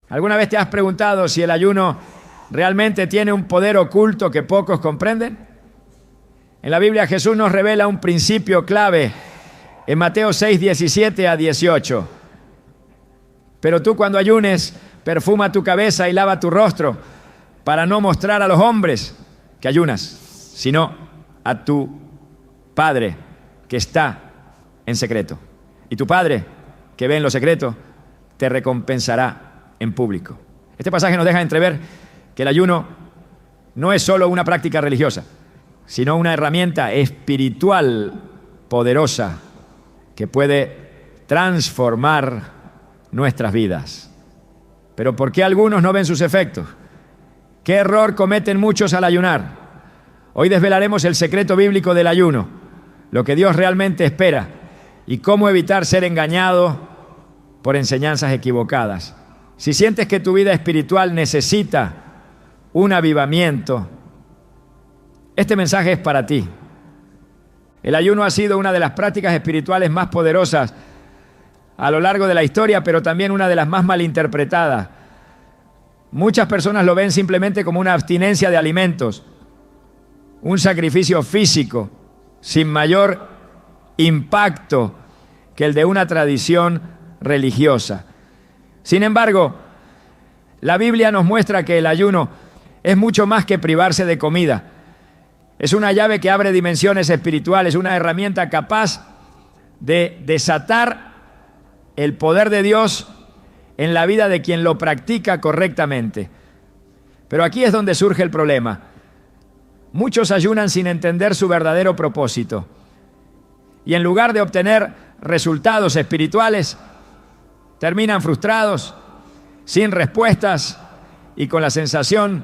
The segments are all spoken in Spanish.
¿Alguna vez te has preguntado si el ayuno realmente tiene un poder oculto que pocos comprenden? En la Biblia Jesús nos revela un principio clave en Mateo 6, 17 a 18. Pero tú cuando ayunes, perfuma tu cabeza y lava tu rostro para no mostrar a los hombres que ayunas, sino a tu Padre que está en secreto. Y tu Padre que ve en lo secreto te recompensará en público. Este pasaje nos deja entrever que el ayuno no es solo una práctica religiosa, sino una herramienta espiritual poderosa que puede transformar nuestras vidas. Pero ¿por qué algunos no ven sus efectos? ¿Qué error cometen muchos al ayunar? Hoy desvelaremos el secreto bíblico del ayuno, lo que Dios realmente espera y cómo evitar ser engañado por enseñanzas equivocadas. Si sientes que tu vida espiritual necesita un avivamiento, este mensaje es para ti. El ayuno ha sido una de las prácticas espirituales más poderosas a lo largo de la historia, pero también una de las más malinterpretadas. Muchas personas lo ven simplemente como una abstinencia de alimentos, un sacrificio físico sin mayor impacto que el de una tradición religiosa. Sin embargo, la Biblia nos muestra que el ayuno es mucho más que privarse de comida. Es una llave que abre dimensiones espirituales, una herramienta capaz de desatar el poder de Dios en la vida de quien lo practica correctamente. Pero aquí es donde surge el problema. Muchos ayunan sin entender su verdadero propósito. Y en lugar de obtener resultados espirituales, terminan frustrados, sin respuestas y con la sensación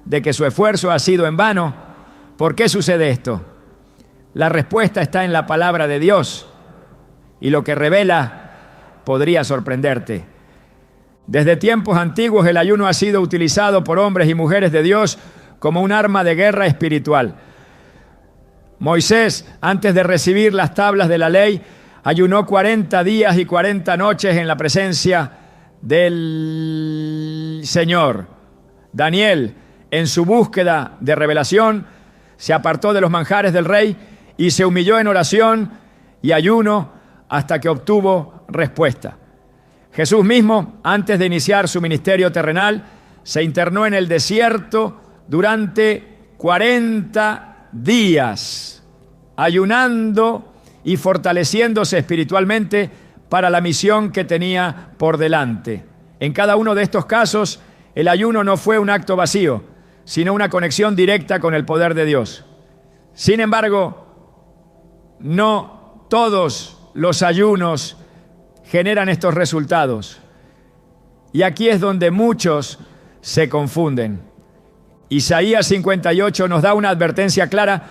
de que su esfuerzo ha sido en vano. ¿Por qué sucede esto? La respuesta está en la palabra de Dios y lo que revela podría sorprenderte. Desde tiempos antiguos el ayuno ha sido utilizado por hombres y mujeres de Dios como un arma de guerra espiritual. Moisés, antes de recibir las tablas de la ley, ayunó 40 días y 40 noches en la presencia del Señor. Daniel, en su búsqueda de revelación, se apartó de los manjares del rey y se humilló en oración y ayuno hasta que obtuvo respuesta. Jesús mismo, antes de iniciar su ministerio terrenal, se internó en el desierto durante 40 días, ayunando y fortaleciéndose espiritualmente para la misión que tenía por delante. En cada uno de estos casos, el ayuno no fue un acto vacío, sino una conexión directa con el poder de Dios. Sin embargo, no todos los ayunos generan estos resultados. Y aquí es donde muchos se confunden. Isaías 58 nos da una advertencia clara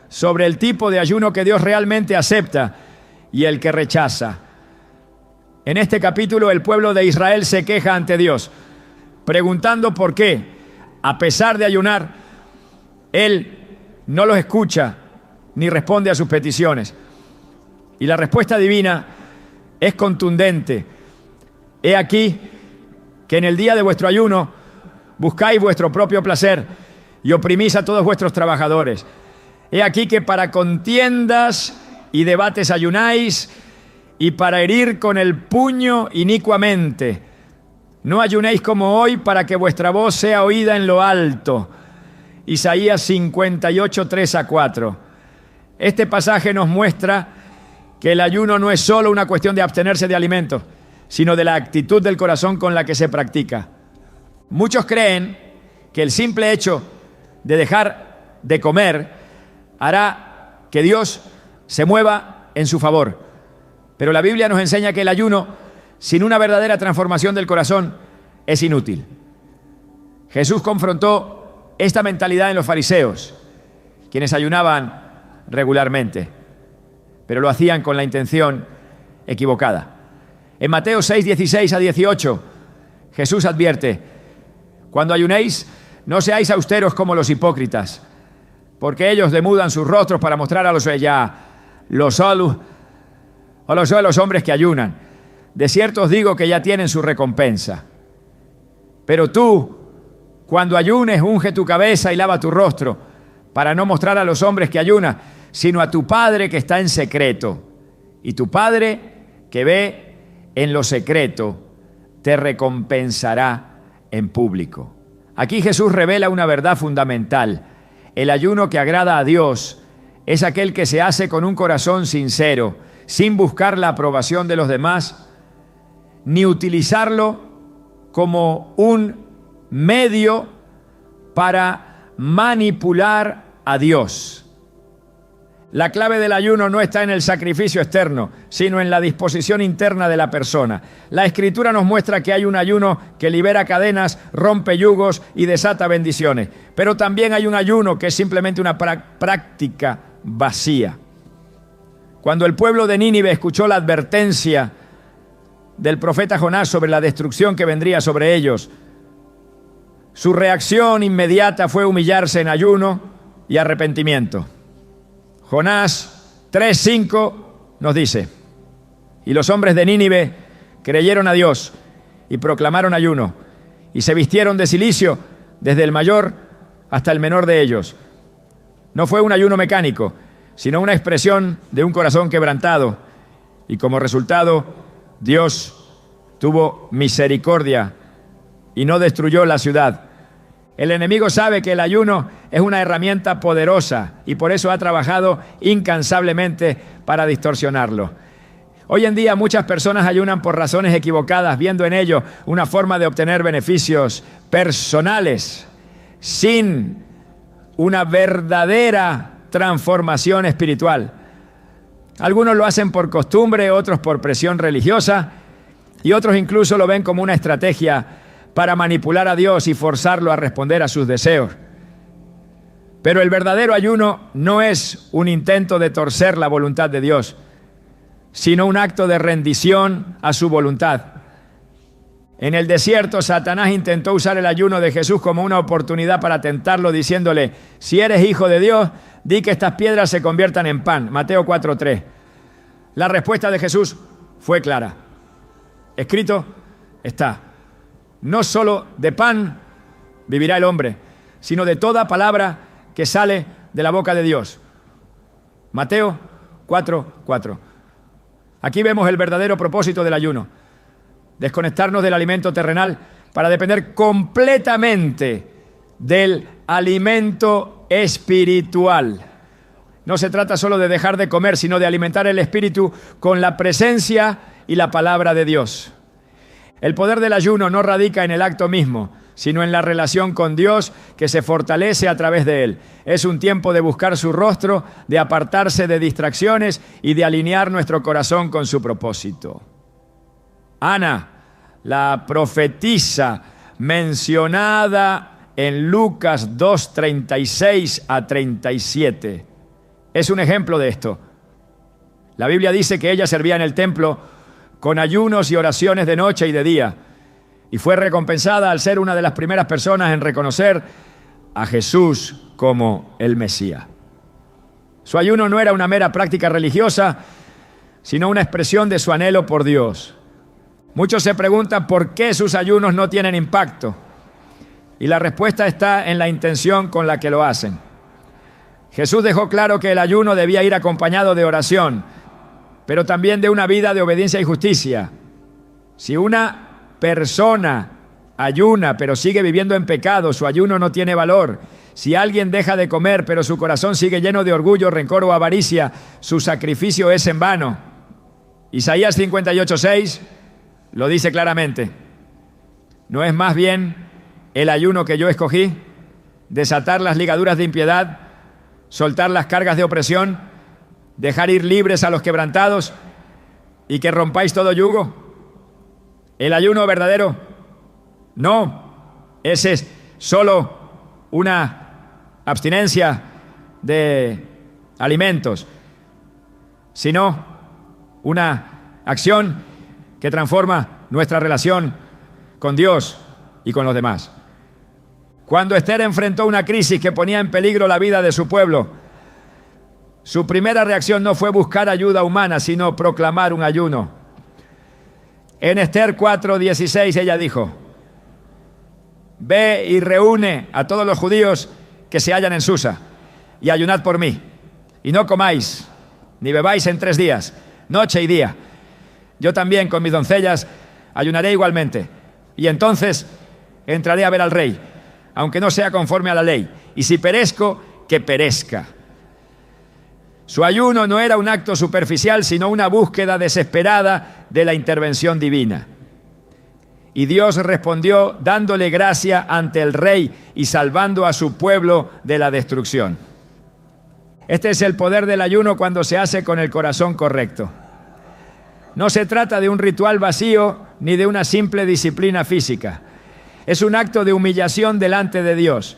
sobre el tipo de ayuno que Dios realmente acepta y el que rechaza. En este capítulo el pueblo de Israel se queja ante Dios, preguntando por qué, a pesar de ayunar, Él no los escucha ni responde a sus peticiones. Y la respuesta divina es contundente. He aquí que en el día de vuestro ayuno buscáis vuestro propio placer y oprimís a todos vuestros trabajadores. He aquí que para contiendas y debates ayunáis y para herir con el puño inicuamente. No ayunéis como hoy para que vuestra voz sea oída en lo alto. Isaías 58, 3 a 4. Este pasaje nos muestra que el ayuno no es solo una cuestión de abstenerse de alimentos, sino de la actitud del corazón con la que se practica. Muchos creen que el simple hecho de dejar de comer hará que Dios se mueva en su favor. Pero la Biblia nos enseña que el ayuno, sin una verdadera transformación del corazón, es inútil. Jesús confrontó esta mentalidad en los fariseos, quienes ayunaban regularmente, pero lo hacían con la intención equivocada. En Mateo 6, 16 a 18, Jesús advierte: cuando ayunéis, no seáis austeros como los hipócritas, porque ellos demudan sus rostros para mostrar a los hombres que ayunan. De cierto os digo que ya tienen su recompensa. Pero tú, cuando ayunes, unge tu cabeza y lava tu rostro, para no mostrar a los hombres que ayunas, sino a tu Padre que está en secreto. Y tu Padre que ve en lo secreto, te recompensará en público. Aquí Jesús revela una verdad fundamental. El ayuno que agrada a Dios es aquel que se hace con un corazón sincero, sin buscar la aprobación de los demás, ni utilizarlo como un medio para manipular a Dios. La clave del ayuno no está en el sacrificio externo, sino en la disposición interna de la persona. La Escritura nos muestra que hay un ayuno que libera cadenas, rompe yugos y desata bendiciones. Pero también hay un ayuno que es simplemente una práctica vacía. Cuando el pueblo de Nínive escuchó la advertencia del profeta Jonás sobre la destrucción que vendría sobre ellos, su reacción inmediata fue humillarse en ayuno y arrepentimiento. Jonás 3:5 nos dice: y los hombres de Nínive creyeron a Dios y proclamaron ayuno, y se vistieron de cilicio desde el mayor hasta el menor de ellos. No fue un ayuno mecánico, sino una expresión de un corazón quebrantado, y como resultado, Dios tuvo misericordia y no destruyó la ciudad. El enemigo sabe que el ayuno es una herramienta poderosa y por eso ha trabajado incansablemente para distorsionarlo. Hoy en día muchas personas ayunan por razones equivocadas, viendo en ello una forma de obtener beneficios personales, sin una verdadera transformación espiritual. Algunos lo hacen por costumbre, otros por presión religiosa y otros incluso lo ven como una estrategia para manipular a Dios y forzarlo a responder a sus deseos. Pero el verdadero ayuno no es un intento de torcer la voluntad de Dios, sino un acto de rendición a su voluntad. En el desierto, Satanás intentó usar el ayuno de Jesús como una oportunidad para tentarlo, diciéndole: si eres hijo de Dios, di que estas piedras se conviertan en pan. Mateo 4:3. La respuesta de Jesús fue clara. Escrito está: no solo de pan vivirá el hombre, sino de toda palabra que sale de la boca de Dios. Mateo 4:4. Aquí vemos el verdadero propósito del ayuno: desconectarnos del alimento terrenal para depender completamente del alimento espiritual. No se trata solo de dejar de comer, sino de alimentar el espíritu con la presencia y la palabra de Dios. El poder del ayuno no radica en el acto mismo, sino en la relación con Dios que se fortalece a través de él. Es un tiempo de buscar su rostro, de apartarse de distracciones y de alinear nuestro corazón con su propósito. Ana, la profetisa mencionada en Lucas 2:36 a 37, es un ejemplo de esto. La Biblia dice que ella servía en el templo con ayunos y oraciones de noche y de día, y fue recompensada al ser una de las primeras personas en reconocer a Jesús como el Mesías. Su ayuno no era una mera práctica religiosa, sino una expresión de su anhelo por Dios. Muchos se preguntan por qué sus ayunos no tienen impacto, y la respuesta está en la intención con la que lo hacen. Jesús dejó claro que el ayuno debía ir acompañado de oración, pero también de una vida de obediencia y justicia. Si una persona ayuna pero sigue viviendo en pecado, su ayuno no tiene valor. Si alguien deja de comer pero su corazón sigue lleno de orgullo, rencor o avaricia, su sacrificio es en vano. Isaías 58:6 lo dice claramente: ¿no es más bien el ayuno que yo escogí, desatar las ligaduras de impiedad, soltar las cargas de opresión, dejar ir libres a los quebrantados y que rompáis todo yugo? El ayuno verdadero no, ese es solo una abstinencia de alimentos, sino una acción que transforma nuestra relación con Dios y con los demás. Cuando Esther enfrentó una crisis que ponía en peligro la vida de su pueblo, su primera reacción no fue buscar ayuda humana, sino proclamar un ayuno. En Esther 4:16 ella dijo: ve y reúne a todos los judíos que se hallan en Susa, y ayunad por mí, y no comáis, ni bebáis en 3 días, noche y día. Yo también con mis doncellas ayunaré igualmente, y entonces entraré a ver al rey, aunque no sea conforme a la ley, y si perezco, que perezca. Su ayuno no era un acto superficial, sino una búsqueda desesperada de la intervención divina. Y Dios respondió dándole gracia ante el rey y salvando a su pueblo de la destrucción. Este es el poder del ayuno cuando se hace con el corazón correcto. No se trata de un ritual vacío ni de una simple disciplina física. Es un acto de humillación delante de Dios,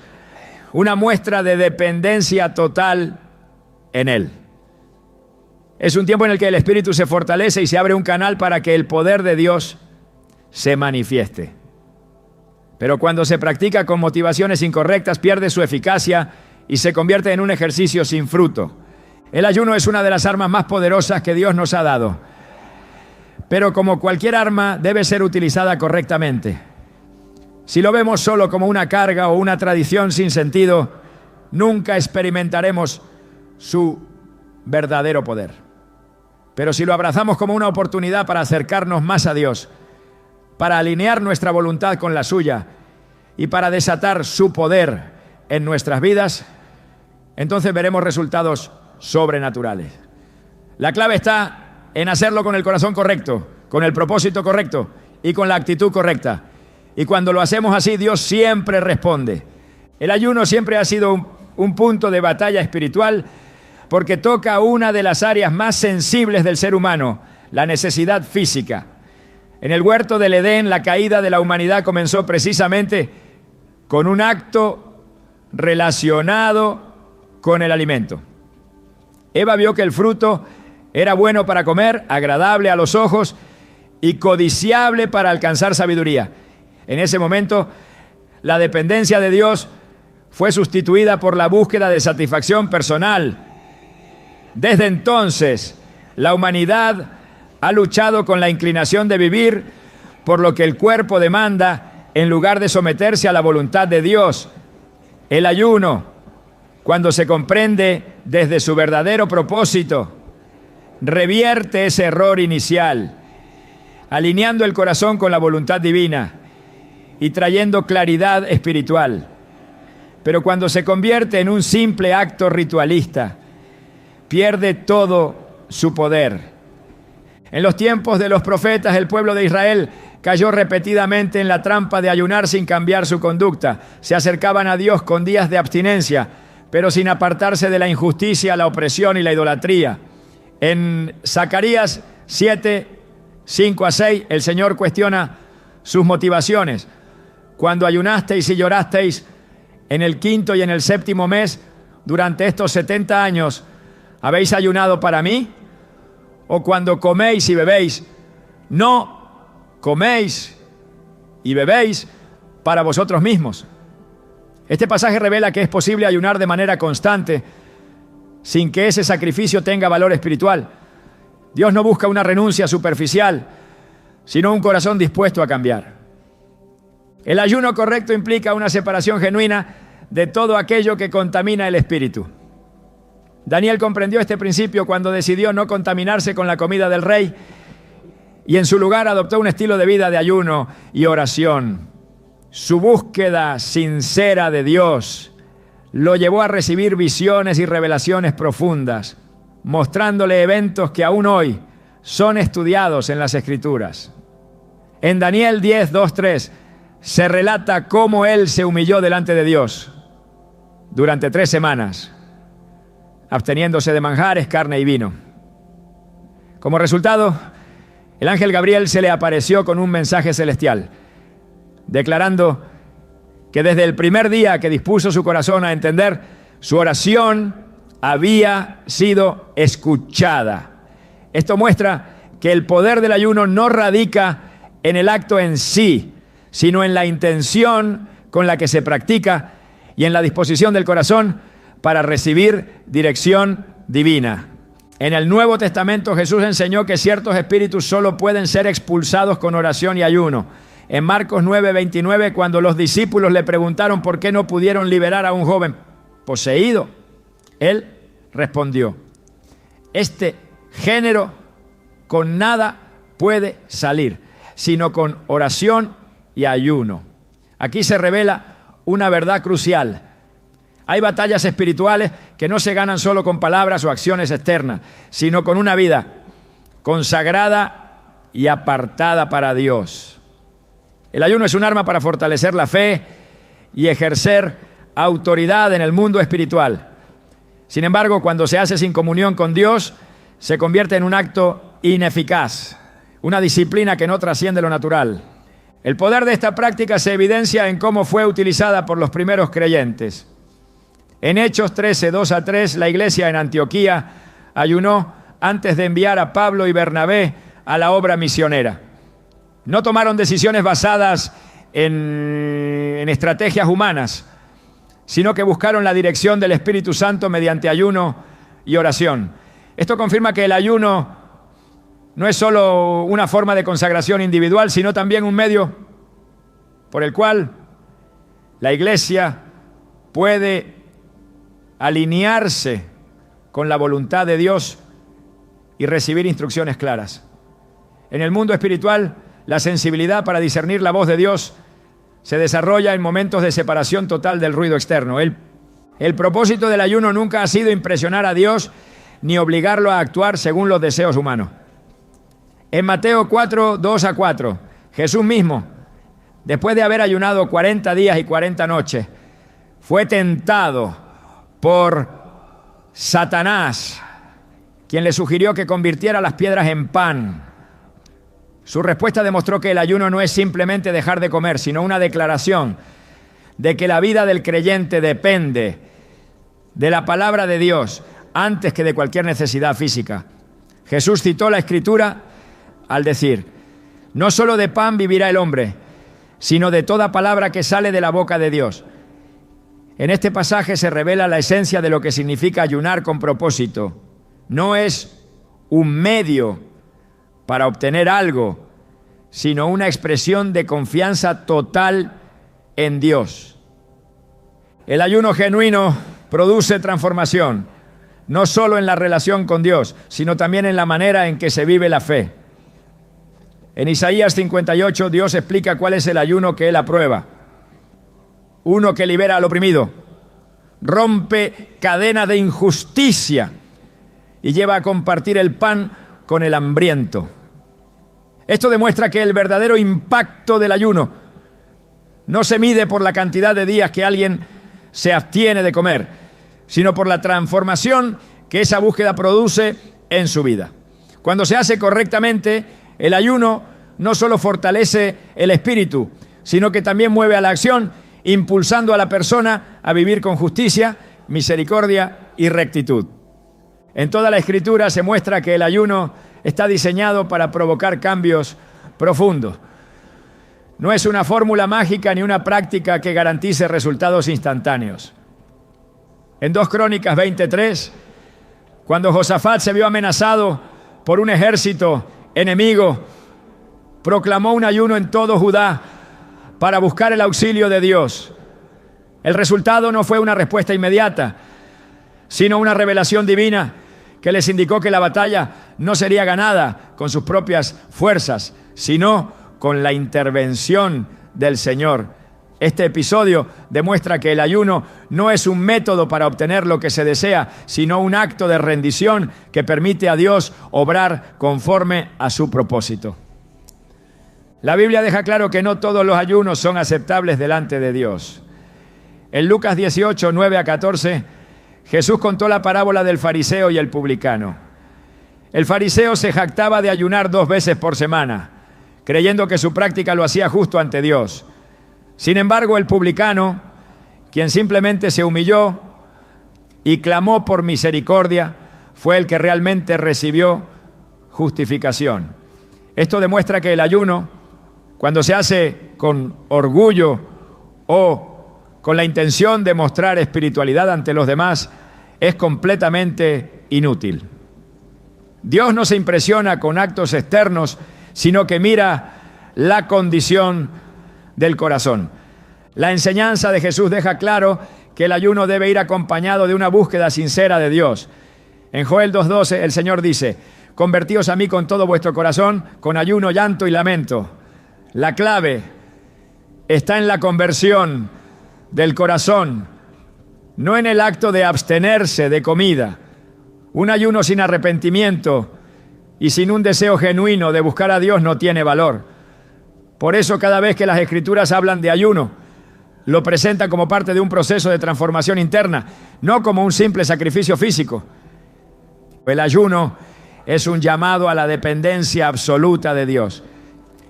una muestra de dependencia total en Él. Es un tiempo en el que el Espíritu se fortalece y se abre un canal para que el poder de Dios se manifieste. Pero cuando se practica con motivaciones incorrectas, pierde su eficacia y se convierte en un ejercicio sin fruto. El ayuno es una de las armas más poderosas que Dios nos ha dado. Pero como cualquier arma, debe ser utilizada correctamente. Si lo vemos solo como una carga o una tradición sin sentido, nunca experimentaremos su verdadero poder. Pero si lo abrazamos como una oportunidad para acercarnos más a Dios, para alinear nuestra voluntad con la suya y para desatar su poder en nuestras vidas, entonces veremos resultados sobrenaturales. La clave está en hacerlo con el corazón correcto, con el propósito correcto y con la actitud correcta. Y cuando lo hacemos así, Dios siempre responde. El ayuno siempre ha sido un punto de batalla espiritual porque toca una de las áreas más sensibles del ser humano, la necesidad física. En el huerto del Edén, la caída de la humanidad comenzó precisamente con un acto relacionado con el alimento. Eva vio que el fruto era bueno para comer, agradable a los ojos y codiciable para alcanzar sabiduría. En ese momento, la dependencia de Dios fue sustituida por la búsqueda de satisfacción personal. Desde entonces, la humanidad ha luchado con la inclinación de vivir por lo que el cuerpo demanda en lugar de someterse a la voluntad de Dios. El ayuno, cuando se comprende desde su verdadero propósito, revierte ese error inicial, alineando el corazón con la voluntad divina y trayendo claridad espiritual. Pero cuando se convierte en un simple acto ritualista, pierde todo su poder. En los tiempos de los profetas, el pueblo de Israel cayó repetidamente en la trampa de ayunar sin cambiar su conducta. Se acercaban a Dios con días de abstinencia, pero sin apartarse de la injusticia, la opresión y la idolatría. En Zacarías 7, 5 a 6, el Señor cuestiona sus motivaciones. Cuando ayunasteis y llorasteis en el 5º y en el 7º mes, durante estos 70 años, ¿habéis ayunado para mí? O cuando coméis y bebéis, no coméis y bebéis para vosotros mismos. Este pasaje revela que es posible ayunar de manera constante sin que ese sacrificio tenga valor espiritual. Dios no busca una renuncia superficial, sino un corazón dispuesto a cambiar. El ayuno correcto implica una separación genuina de todo aquello que contamina el espíritu. Daniel comprendió este principio cuando decidió no contaminarse con la comida del rey y en su lugar adoptó un estilo de vida de ayuno y oración. Su búsqueda sincera de Dios lo llevó a recibir visiones y revelaciones profundas, mostrándole eventos que aún hoy son estudiados en las Escrituras. En Daniel 10, 2, 3 se relata cómo él se humilló delante de Dios durante 3 semanas, absteniéndose de manjares, carne y vino. Como resultado, el ángel Gabriel se le apareció con un mensaje celestial, declarando que desde el primer día que dispuso su corazón a entender, su oración había sido escuchada. Esto muestra que el poder del ayuno no radica en el acto en sí, sino en la intención con la que se practica y en la disposición del corazón para recibir dirección divina. En el Nuevo Testamento Jesús enseñó que ciertos espíritus solo pueden ser expulsados con oración y ayuno. En Marcos 9:29, cuando los discípulos le preguntaron por qué no pudieron liberar a un joven poseído, él respondió: este género con nada puede salir, sino con oración y ayuno. Aquí se revela una verdad crucial. Hay batallas espirituales que no se ganan solo con palabras o acciones externas, sino con una vida consagrada y apartada para Dios. El ayuno es un arma para fortalecer la fe y ejercer autoridad en el mundo espiritual. Sin embargo, cuando se hace sin comunión con Dios, se convierte en un acto ineficaz, una disciplina que no trasciende lo natural. El poder de esta práctica se evidencia en cómo fue utilizada por los primeros creyentes. En Hechos 13, 2-3, la iglesia en Antioquía ayunó antes de enviar a Pablo y Bernabé a la obra misionera. No tomaron decisiones basadas en estrategias humanas, sino que buscaron la dirección del Espíritu Santo mediante ayuno y oración. Esto confirma que el ayuno no es solo una forma de consagración individual, sino también un medio por el cual la iglesia puede alinearse con la voluntad de Dios y recibir instrucciones claras. En el mundo espiritual, la sensibilidad para discernir la voz de Dios se desarrolla en momentos de separación total del ruido externo. El propósito del ayuno nunca ha sido impresionar a Dios ni obligarlo a actuar según los deseos humanos. En Mateo 4, 2-4, Jesús mismo, después de haber ayunado 40 días y 40 noches, fue tentado por Satanás, quien le sugirió que convirtiera las piedras en pan. Su respuesta demostró que el ayuno no es simplemente dejar de comer, sino una declaración de que la vida del creyente depende de la palabra de Dios antes que de cualquier necesidad física. Jesús citó la Escritura al decir: no solo de pan vivirá el hombre, sino de toda palabra que sale de la boca de Dios. En este pasaje se revela la esencia de lo que significa ayunar con propósito. No es un medio para obtener algo, sino una expresión de confianza total en Dios. El ayuno genuino produce transformación, no solo en la relación con Dios, sino también en la manera en que se vive la fe. En Isaías 58, Dios explica cuál es el ayuno que Él aprueba. Uno que libera al oprimido, rompe cadenas de injusticia y lleva a compartir el pan con el hambriento. Esto demuestra que el verdadero impacto del ayuno no se mide por la cantidad de días que alguien se abstiene de comer, sino por la transformación que esa búsqueda produce en su vida. Cuando se hace correctamente, el ayuno no solo fortalece el espíritu, sino que también mueve a la acción, impulsando a la persona a vivir con justicia, misericordia y rectitud. En toda la Escritura se muestra que el ayuno está diseñado para provocar cambios profundos. No es una fórmula mágica ni una práctica que garantice resultados instantáneos. En 2 Crónicas 23, cuando Josafat se vio amenazado por un ejército enemigo, proclamó un ayuno en todo Judá para buscar el auxilio de Dios. El resultado no fue una respuesta inmediata, sino una revelación divina que les indicó que la batalla no sería ganada con sus propias fuerzas, sino con la intervención del Señor. Este episodio demuestra que el ayuno no es un método para obtener lo que se desea, sino un acto de rendición que permite a Dios obrar conforme a su propósito. La Biblia deja claro que no todos los ayunos son aceptables delante de Dios. En Lucas 18, 9-14, Jesús contó la parábola del fariseo y el publicano. El fariseo se jactaba de ayunar 2 veces por semana, creyendo que su práctica lo hacía justo ante Dios. Sin embargo, el publicano, quien simplemente se humilló y clamó por misericordia, fue el que realmente recibió justificación. Esto demuestra que el ayuno, cuando se hace con orgullo o con la intención de mostrar espiritualidad ante los demás, es completamente inútil. Dios no se impresiona con actos externos, sino que mira la condición del corazón. La enseñanza de Jesús deja claro que el ayuno debe ir acompañado de una búsqueda sincera de Dios. En Joel 2:12 el Señor dice: convertíos a mí con todo vuestro corazón, con ayuno, llanto y lamento. La clave está en la conversión del corazón, no en el acto de abstenerse de comida. Un ayuno sin arrepentimiento y sin un deseo genuino de buscar a Dios no tiene valor. Por eso cada vez que las Escrituras hablan de ayuno, lo presentan como parte de un proceso de transformación interna, no como un simple sacrificio físico. El ayuno es un llamado a la dependencia absoluta de Dios.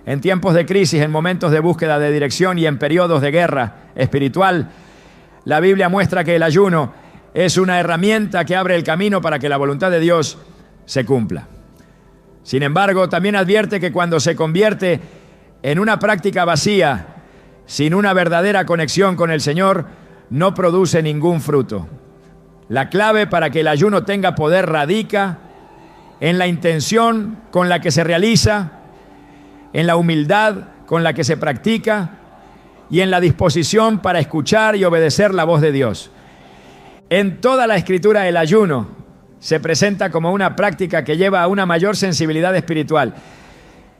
En tiempos de crisis, en momentos de búsqueda de dirección y en periodos de guerra espiritual, la Biblia muestra que el ayuno es una herramienta que abre el camino para que la voluntad de Dios se cumpla. Sin embargo, también advierte que cuando se convierte en una práctica vacía, sin una verdadera conexión con el Señor, no produce ningún fruto. La clave para que el ayuno tenga poder radica en la intención con la que se realiza, en la humildad con la que se practica y en la disposición para escuchar y obedecer la voz de Dios. En toda la Escritura el ayuno se presenta como una práctica que lleva a una mayor sensibilidad espiritual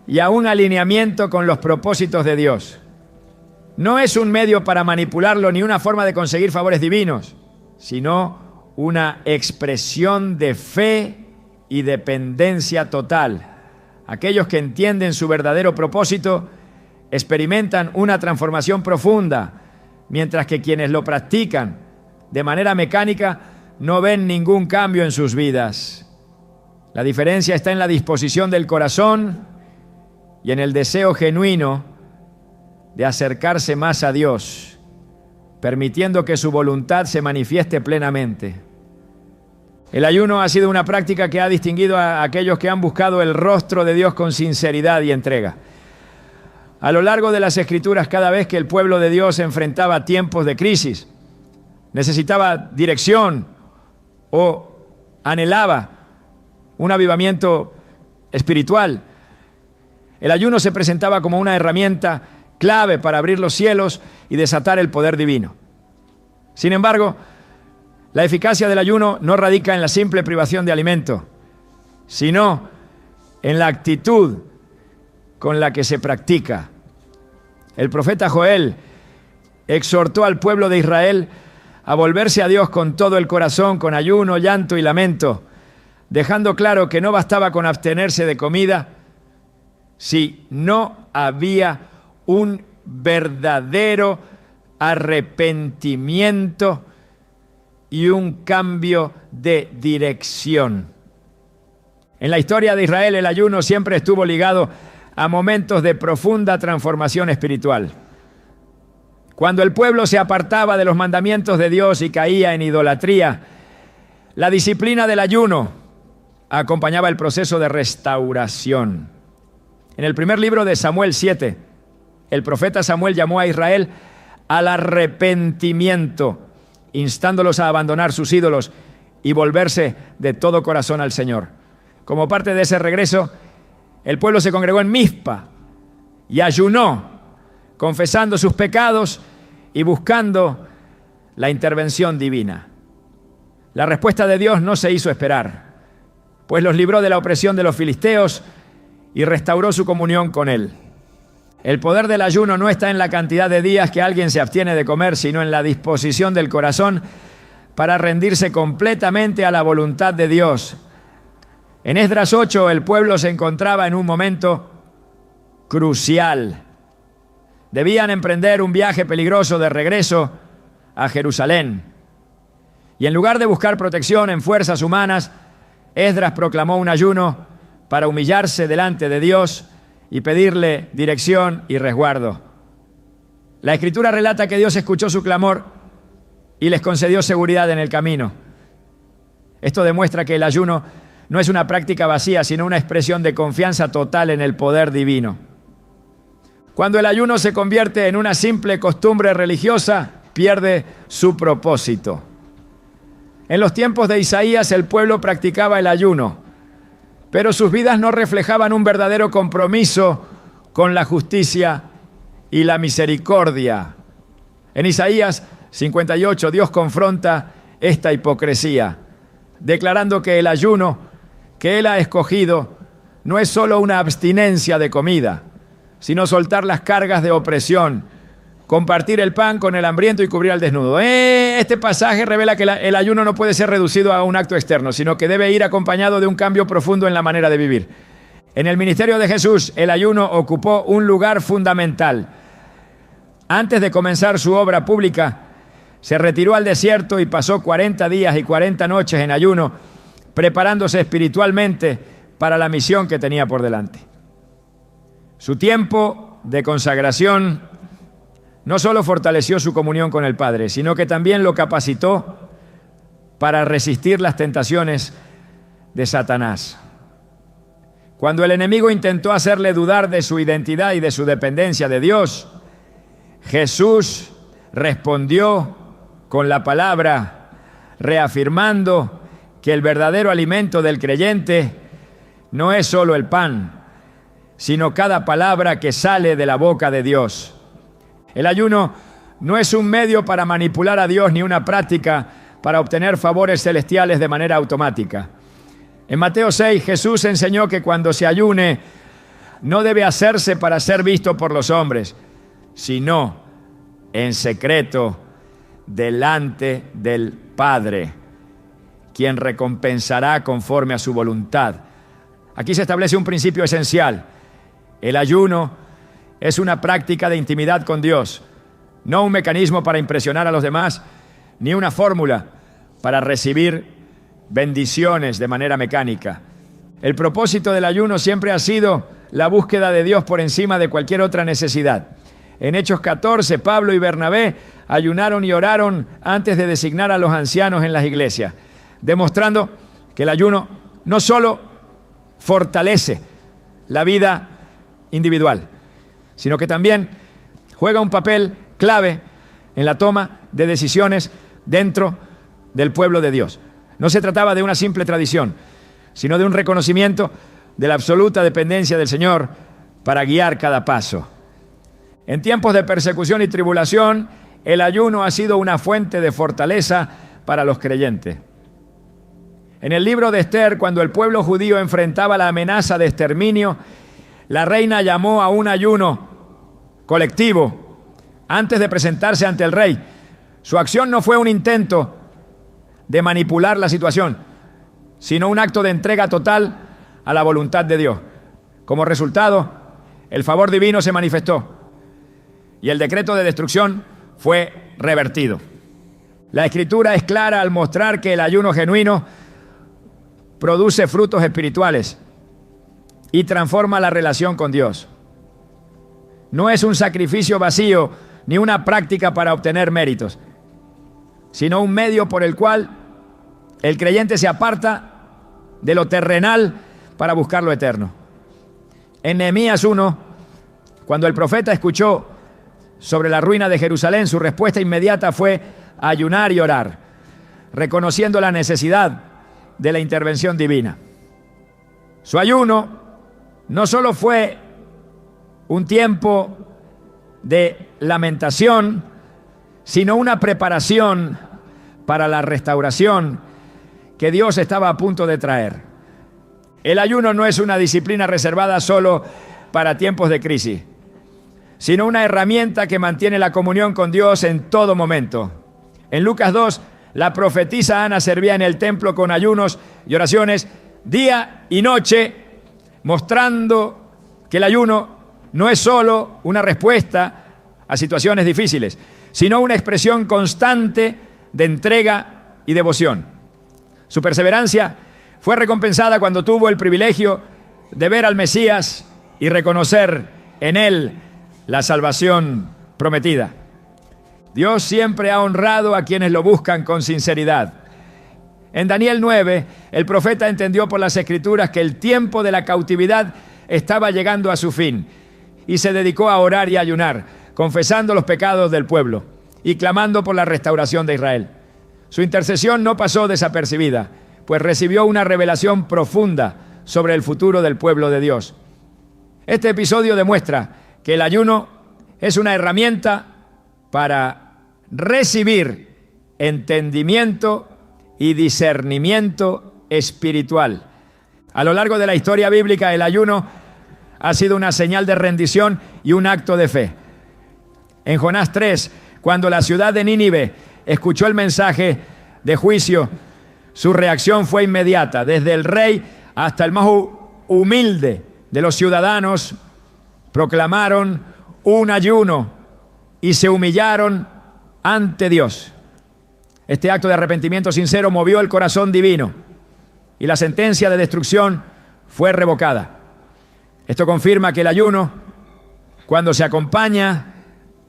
y a un alineamiento con los propósitos de Dios. No es un medio para manipularlo ni una forma de conseguir favores divinos, sino una expresión de fe y dependencia total. Aquellos que entienden su verdadero propósito experimentan una transformación profunda, mientras que quienes lo practican de manera mecánica no ven ningún cambio en sus vidas. La diferencia está en la disposición del corazón y en el deseo genuino de acercarse más a Dios, permitiendo que su voluntad se manifieste plenamente. El ayuno ha sido una práctica que ha distinguido a aquellos que han buscado el rostro de Dios con sinceridad y entrega. A lo largo de las Escrituras, cada vez que el pueblo de Dios enfrentaba tiempos de crisis, necesitaba dirección o anhelaba un avivamiento espiritual, el ayuno se presentaba como una herramienta clave para abrir los cielos y desatar el poder divino. Sin embargo, la eficacia del ayuno no radica en la simple privación de alimento, sino en la actitud con la que se practica. El profeta Joel exhortó al pueblo de Israel a volverse a Dios con todo el corazón, con ayuno, llanto y lamento, dejando claro que no bastaba con abstenerse de comida si no había un verdadero arrepentimiento y un cambio de dirección. En la historia de Israel, el ayuno siempre estuvo ligado a momentos de profunda transformación espiritual. Cuando el pueblo se apartaba de los mandamientos de Dios y caía en idolatría, la disciplina del ayuno acompañaba el proceso de restauración. En el primer libro de Samuel 7, el profeta Samuel llamó a Israel al arrepentimiento, instándolos a abandonar sus ídolos y volverse de todo corazón al Señor. Como parte de ese regreso, el pueblo se congregó en Mizpa y ayunó, confesando sus pecados y buscando la intervención divina. La respuesta de Dios no se hizo esperar, pues los libró de la opresión de los filisteos y restauró su comunión con Él. El poder del ayuno no está en la cantidad de días que alguien se abstiene de comer, sino en la disposición del corazón para rendirse completamente a la voluntad de Dios. En Esdras 8, el pueblo se encontraba en un momento crucial. Debían emprender un viaje peligroso de regreso a Jerusalén. Y en lugar de buscar protección en fuerzas humanas, Esdras proclamó un ayuno para humillarse delante de Dios y pedirle dirección y resguardo. La Escritura relata que Dios escuchó su clamor y les concedió seguridad en el camino. Esto demuestra que el ayuno no es una práctica vacía, sino una expresión de confianza total en el poder divino. Cuando el ayuno se convierte en una simple costumbre religiosa, pierde su propósito. En los tiempos de Isaías, el pueblo practicaba el ayuno, pero sus vidas no reflejaban un verdadero compromiso con la justicia y la misericordia. En Isaías 58, Dios confronta esta hipocresía, declarando que el ayuno que Él ha escogido no es solo una abstinencia de comida, sino soltar las cargas de opresión, compartir el pan con el hambriento y cubrir al desnudo. Este pasaje revela que el ayuno no puede ser reducido a un acto externo, sino que debe ir acompañado de un cambio profundo en la manera de vivir. En el ministerio de Jesús, el ayuno ocupó un lugar fundamental. Antes de comenzar su obra pública, se retiró al desierto y pasó 40 días y 40 noches en ayuno, preparándose espiritualmente para la misión que tenía por delante. Su tiempo de consagración no solo fortaleció su comunión con el Padre, sino que también lo capacitó para resistir las tentaciones de Satanás. Cuando el enemigo intentó hacerle dudar de su identidad y de su dependencia de Dios, Jesús respondió con la palabra, reafirmando que el verdadero alimento del creyente no es solo el pan, sino cada palabra que sale de la boca de Dios. El ayuno no es un medio para manipular a Dios ni una práctica para obtener favores celestiales de manera automática. En Mateo 6, Jesús enseñó que cuando se ayune, no debe hacerse para ser visto por los hombres, sino en secreto delante del Padre, quien recompensará conforme a su voluntad. Aquí se establece un principio esencial. El ayuno es una práctica de intimidad con Dios, no un mecanismo para impresionar a los demás, ni una fórmula para recibir bendiciones de manera mecánica. El propósito del ayuno siempre ha sido la búsqueda de Dios por encima de cualquier otra necesidad. En Hechos 14, Pablo y Bernabé ayunaron y oraron antes de designar a los ancianos en las iglesias, demostrando que el ayuno no solo fortalece la vida individual, sino que también juega un papel clave en la toma de decisiones dentro del pueblo de Dios. No se trataba de una simple tradición, sino de un reconocimiento de la absoluta dependencia del Señor para guiar cada paso. En tiempos de persecución y tribulación, el ayuno ha sido una fuente de fortaleza para los creyentes. En el libro de Esther, cuando el pueblo judío enfrentaba la amenaza de exterminio, la reina llamó a un ayuno colectivo antes de presentarse ante el rey. Su acción no fue un intento de manipular la situación, sino un acto de entrega total a la voluntad de Dios. Como resultado, el favor divino se manifestó y el decreto de destrucción fue revertido. La Escritura es clara al mostrar que el ayuno genuino produce frutos espirituales y transforma la relación con Dios. No es un sacrificio vacío ni una práctica para obtener méritos, sino un medio por el cual el creyente se aparta de lo terrenal para buscar lo eterno. En Nehemías 1, cuando el profeta escuchó sobre la ruina de Jerusalén, su respuesta inmediata fue ayunar y orar, reconociendo la necesidad de la intervención divina. Su ayuno no solo fue un tiempo de lamentación, sino una preparación para la restauración que Dios estaba a punto de traer. El ayuno no es una disciplina reservada solo para tiempos de crisis, sino una herramienta que mantiene la comunión con Dios en todo momento. En Lucas 2, la profetisa Ana servía en el templo con ayunos y oraciones día y noche, mostrando que el ayuno no es solo una respuesta a situaciones difíciles, sino una expresión constante de entrega y devoción. Su perseverancia fue recompensada cuando tuvo el privilegio de ver al Mesías y reconocer en él la salvación prometida. Dios siempre ha honrado a quienes lo buscan con sinceridad. En Daniel 9, el profeta entendió por las Escrituras que el tiempo de la cautividad estaba llegando a su fin y se dedicó a orar y ayunar, confesando los pecados del pueblo y clamando por la restauración de Israel. Su intercesión no pasó desapercibida, pues recibió una revelación profunda sobre el futuro del pueblo de Dios. Este episodio demuestra que el ayuno es una herramienta para recibir entendimiento y discernimiento espiritual. A lo largo de la historia bíblica, el ayuno ha sido una señal de rendición y un acto de fe. En Jonás 3, cuando la ciudad de Nínive escuchó el mensaje de juicio, su reacción fue inmediata. Desde el rey hasta el más humilde de los ciudadanos proclamaron un ayuno y se humillaron ante Dios. Este acto de arrepentimiento sincero movió el corazón divino y la sentencia de destrucción fue revocada. Esto confirma que el ayuno, cuando se acompaña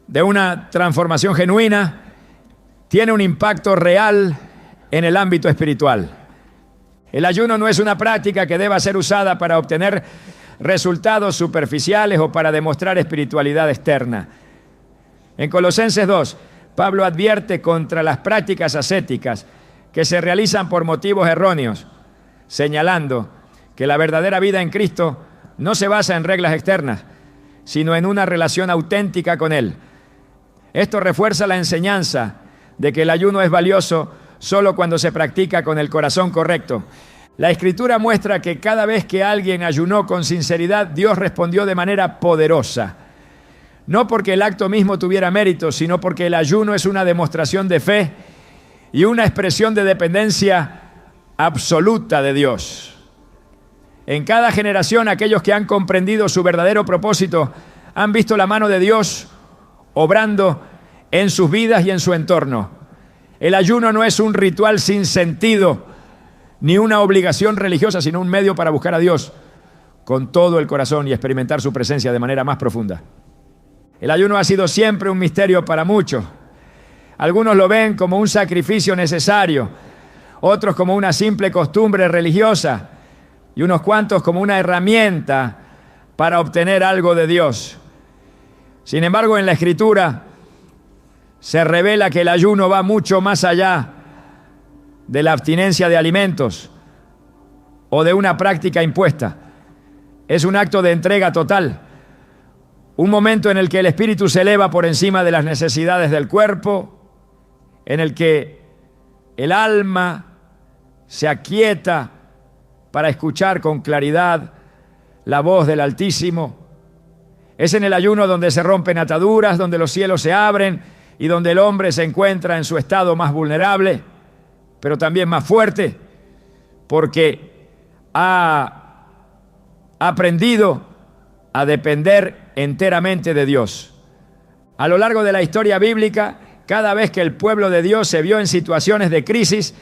de una transformación genuina, tiene un impacto real en el ámbito espiritual. El ayuno no es una práctica que deba ser usada para obtener resultados superficiales o para demostrar espiritualidad externa. En Colosenses 2, Pablo advierte contra las prácticas ascéticas que se realizan por motivos erróneos, señalando que la verdadera vida en Cristo no se basa en reglas externas, sino en una relación auténtica con Él. Esto refuerza la enseñanza de que el ayuno es valioso solo cuando se practica con el corazón correcto. La Escritura muestra que cada vez que alguien ayunó con sinceridad, Dios respondió de manera poderosa. No porque el acto mismo tuviera mérito, sino porque el ayuno es una demostración de fe y una expresión de dependencia absoluta de Dios. En cada generación, aquellos que han comprendido su verdadero propósito han visto la mano de Dios obrando en sus vidas y en su entorno. El ayuno no es un ritual sin sentido, ni una obligación religiosa, sino un medio para buscar a Dios con todo el corazón y experimentar su presencia de manera más profunda. El ayuno ha sido siempre un misterio para muchos. Algunos lo ven como un sacrificio necesario, otros como una simple costumbre religiosa y unos cuantos como una herramienta para obtener algo de Dios. Sin embargo, en la Escritura se revela que el ayuno va mucho más allá de la abstinencia de alimentos o de una práctica impuesta. Es un acto de entrega total, un momento en el que el espíritu se eleva por encima de las necesidades del cuerpo, en el que el alma se aquieta para escuchar con claridad la voz del Altísimo. Es en el ayuno donde se rompen ataduras, donde los cielos se abren y donde el hombre se encuentra en su estado más vulnerable, pero también más fuerte, porque ha aprendido a depender enteramente de Dios. A lo largo de la historia bíblica, cada vez que el pueblo de Dios se vio en situaciones de crisis,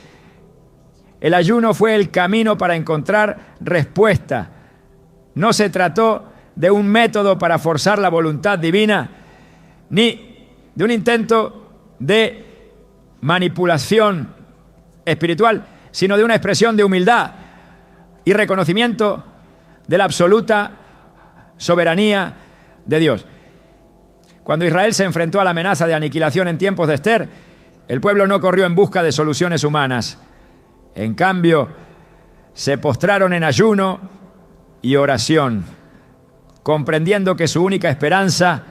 el ayuno fue el camino para encontrar respuesta. No se trató de un método para forzar la voluntad divina, ni de un intento de manipulación espiritual, sino de una expresión de humildad y reconocimiento de la absoluta soberanía de Dios. Cuando Israel se enfrentó a la amenaza de aniquilación en tiempos de Ester, el pueblo no corrió en busca de soluciones humanas. En cambio, se postraron en ayuno y oración, comprendiendo que su única esperanza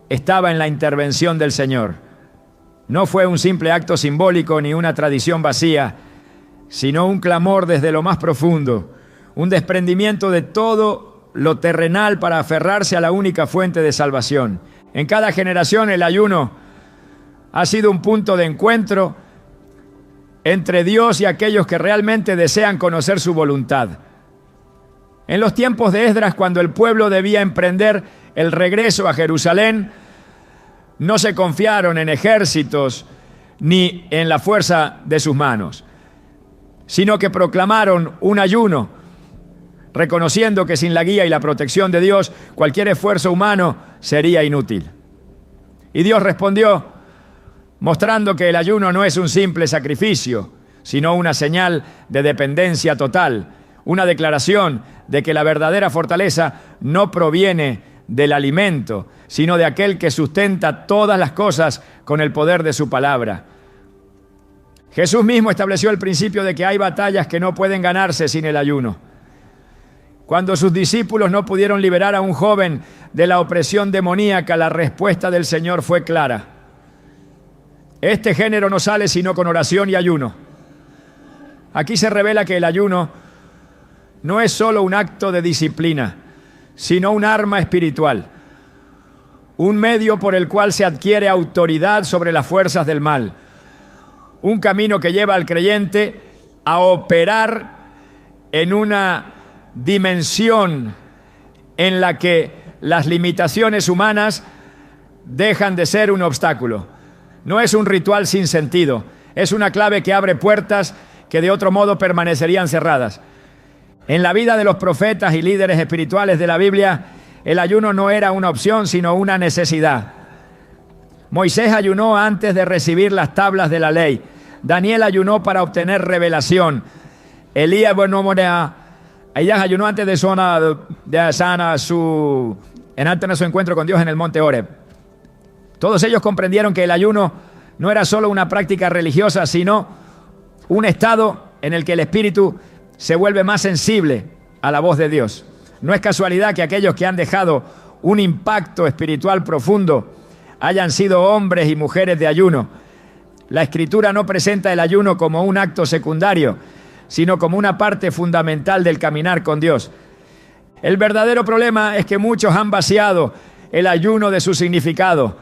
estaba en la intervención del Señor. No fue un simple acto simbólico ni una tradición vacía, sino un clamor desde lo más profundo, un desprendimiento de todo lo terrenal para aferrarse a la única fuente de salvación. En cada generación el ayuno ha sido un punto de encuentro entre Dios y aquellos que realmente desean conocer su voluntad. En los tiempos de Esdras, cuando el pueblo debía emprender el regreso a Jerusalén, no se confiaron en ejércitos ni en la fuerza de sus manos, sino que proclamaron un ayuno, reconociendo que sin la guía y la protección de Dios, cualquier esfuerzo humano sería inútil. Y Dios respondió, mostrando que el ayuno no es un simple sacrificio, sino una señal de dependencia total, una declaración de que la verdadera fortaleza no proviene del alimento, sino de aquel que sustenta todas las cosas con el poder de su palabra. Jesús mismo estableció el principio de que hay batallas que no pueden ganarse sin el ayuno. Cuando sus discípulos no pudieron liberar a un joven de la opresión demoníaca, la respuesta del Señor fue clara. Este género no sale sino con oración y ayuno. Aquí se revela que el ayuno no es solo un acto de disciplina, sino un arma espiritual, un medio por el cual se adquiere autoridad sobre las fuerzas del mal, un camino que lleva al creyente a operar en una dimensión en la que las limitaciones humanas dejan de ser un obstáculo. No es un ritual sin sentido, es una clave que abre puertas que de otro modo permanecerían cerradas. En la vida de los profetas y líderes espirituales de la Biblia, el ayuno no era una opción, sino una necesidad. Moisés ayunó antes de recibir las tablas de la ley. Daniel ayunó para obtener revelación. Elías ayunó antes de su encuentro con Dios en el monte Horeb. Todos ellos comprendieron que el ayuno no era solo una práctica religiosa, sino un estado en el que el espíritu se vuelve más sensible a la voz de Dios. No es casualidad que aquellos que han dejado un impacto espiritual profundo hayan sido hombres y mujeres de ayuno. La Escritura no presenta el ayuno como un acto secundario, sino como una parte fundamental del caminar con Dios. El verdadero problema es que muchos han vaciado el ayuno de su significado.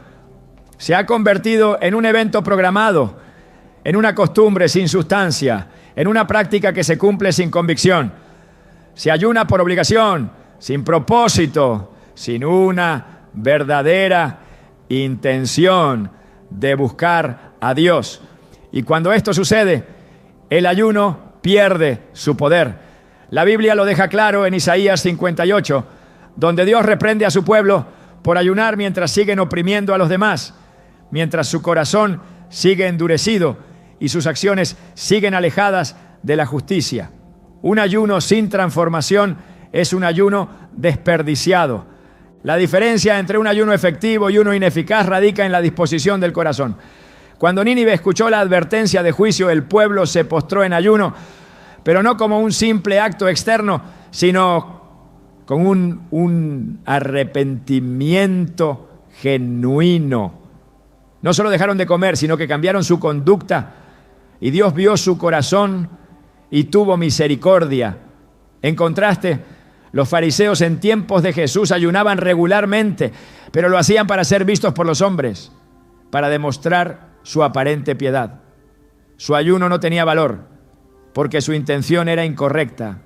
Se ha convertido en un evento programado, en una costumbre sin sustancia, en una práctica que se cumple sin convicción. Se ayuna por obligación, sin propósito, sin una verdadera intención de buscar a Dios. Y cuando esto sucede, el ayuno pierde su poder. La Biblia lo deja claro en Isaías 58, donde Dios reprende a su pueblo por ayunar mientras siguen oprimiendo a los demás, mientras su corazón sigue endurecido y sus acciones siguen alejadas de la justicia. Un ayuno sin transformación es un ayuno desperdiciado. La diferencia entre un ayuno efectivo y uno ineficaz radica en la disposición del corazón. Cuando Nínive escuchó la advertencia de juicio, el pueblo se postró en ayuno, pero no como un simple acto externo, sino con un arrepentimiento genuino. No solo dejaron de comer, sino que cambiaron su conducta, y Dios vio su corazón y tuvo misericordia. En contraste, los fariseos en tiempos de Jesús ayunaban regularmente, pero lo hacían para ser vistos por los hombres, para demostrar su aparente piedad. Su ayuno no tenía valor, porque su intención era incorrecta.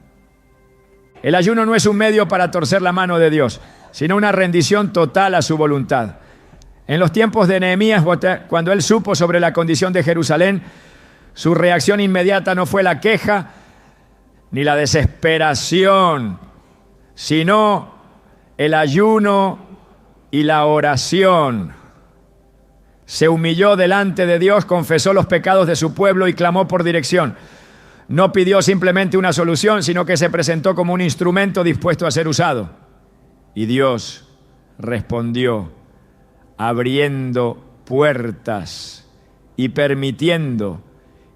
El ayuno no es un medio para torcer la mano de Dios, sino una rendición total a su voluntad. En los tiempos de Nehemías, cuando él supo sobre la condición de Jerusalén, su reacción inmediata no fue la queja ni la desesperación, sino el ayuno y la oración. Se humilló delante de Dios, confesó los pecados de su pueblo y clamó por dirección. No pidió simplemente una solución, sino que se presentó como un instrumento dispuesto a ser usado. Y Dios respondió, abriendo puertas y permitiendo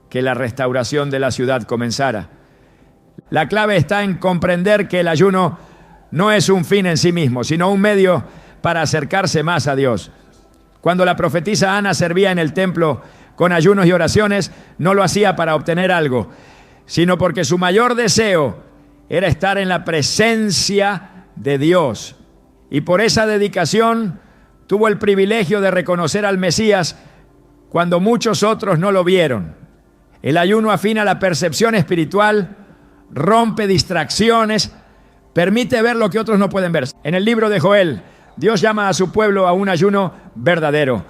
que la restauración de la ciudad comenzara. La clave está en comprender que el ayuno no es un fin en sí mismo, sino un medio para acercarse más a Dios. Cuando la profetisa Ana servía en el templo con ayunos y oraciones, no lo hacía para obtener algo, sino porque su mayor deseo era estar en la presencia de Dios. Y por esa dedicación tuvo el privilegio de reconocer al Mesías cuando muchos otros no lo vieron. El ayuno afina la percepción espiritual, rompe distracciones, permite ver lo que otros no pueden ver. En el libro de Joel, Dios llama a su pueblo a un ayuno verdadero.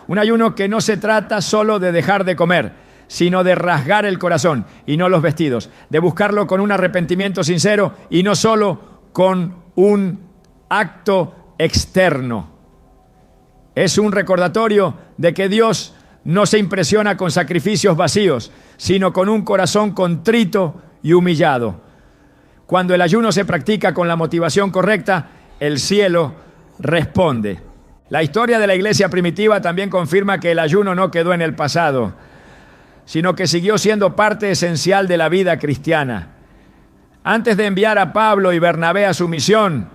Un ayuno que no se trata solo de dejar de comer, sino de rasgar el corazón y no los vestidos, de buscarlo con un arrepentimiento sincero y no solo con un acto externo. Es un recordatorio de que Dios no se impresiona con sacrificios vacíos, sino con un corazón contrito y humillado. Cuando el ayuno se practica con la motivación correcta, el cielo responde. La historia de la iglesia primitiva también confirma que el ayuno no quedó en el pasado, sino que siguió siendo parte esencial de la vida cristiana. Antes de enviar a Pablo y Bernabé a su misión,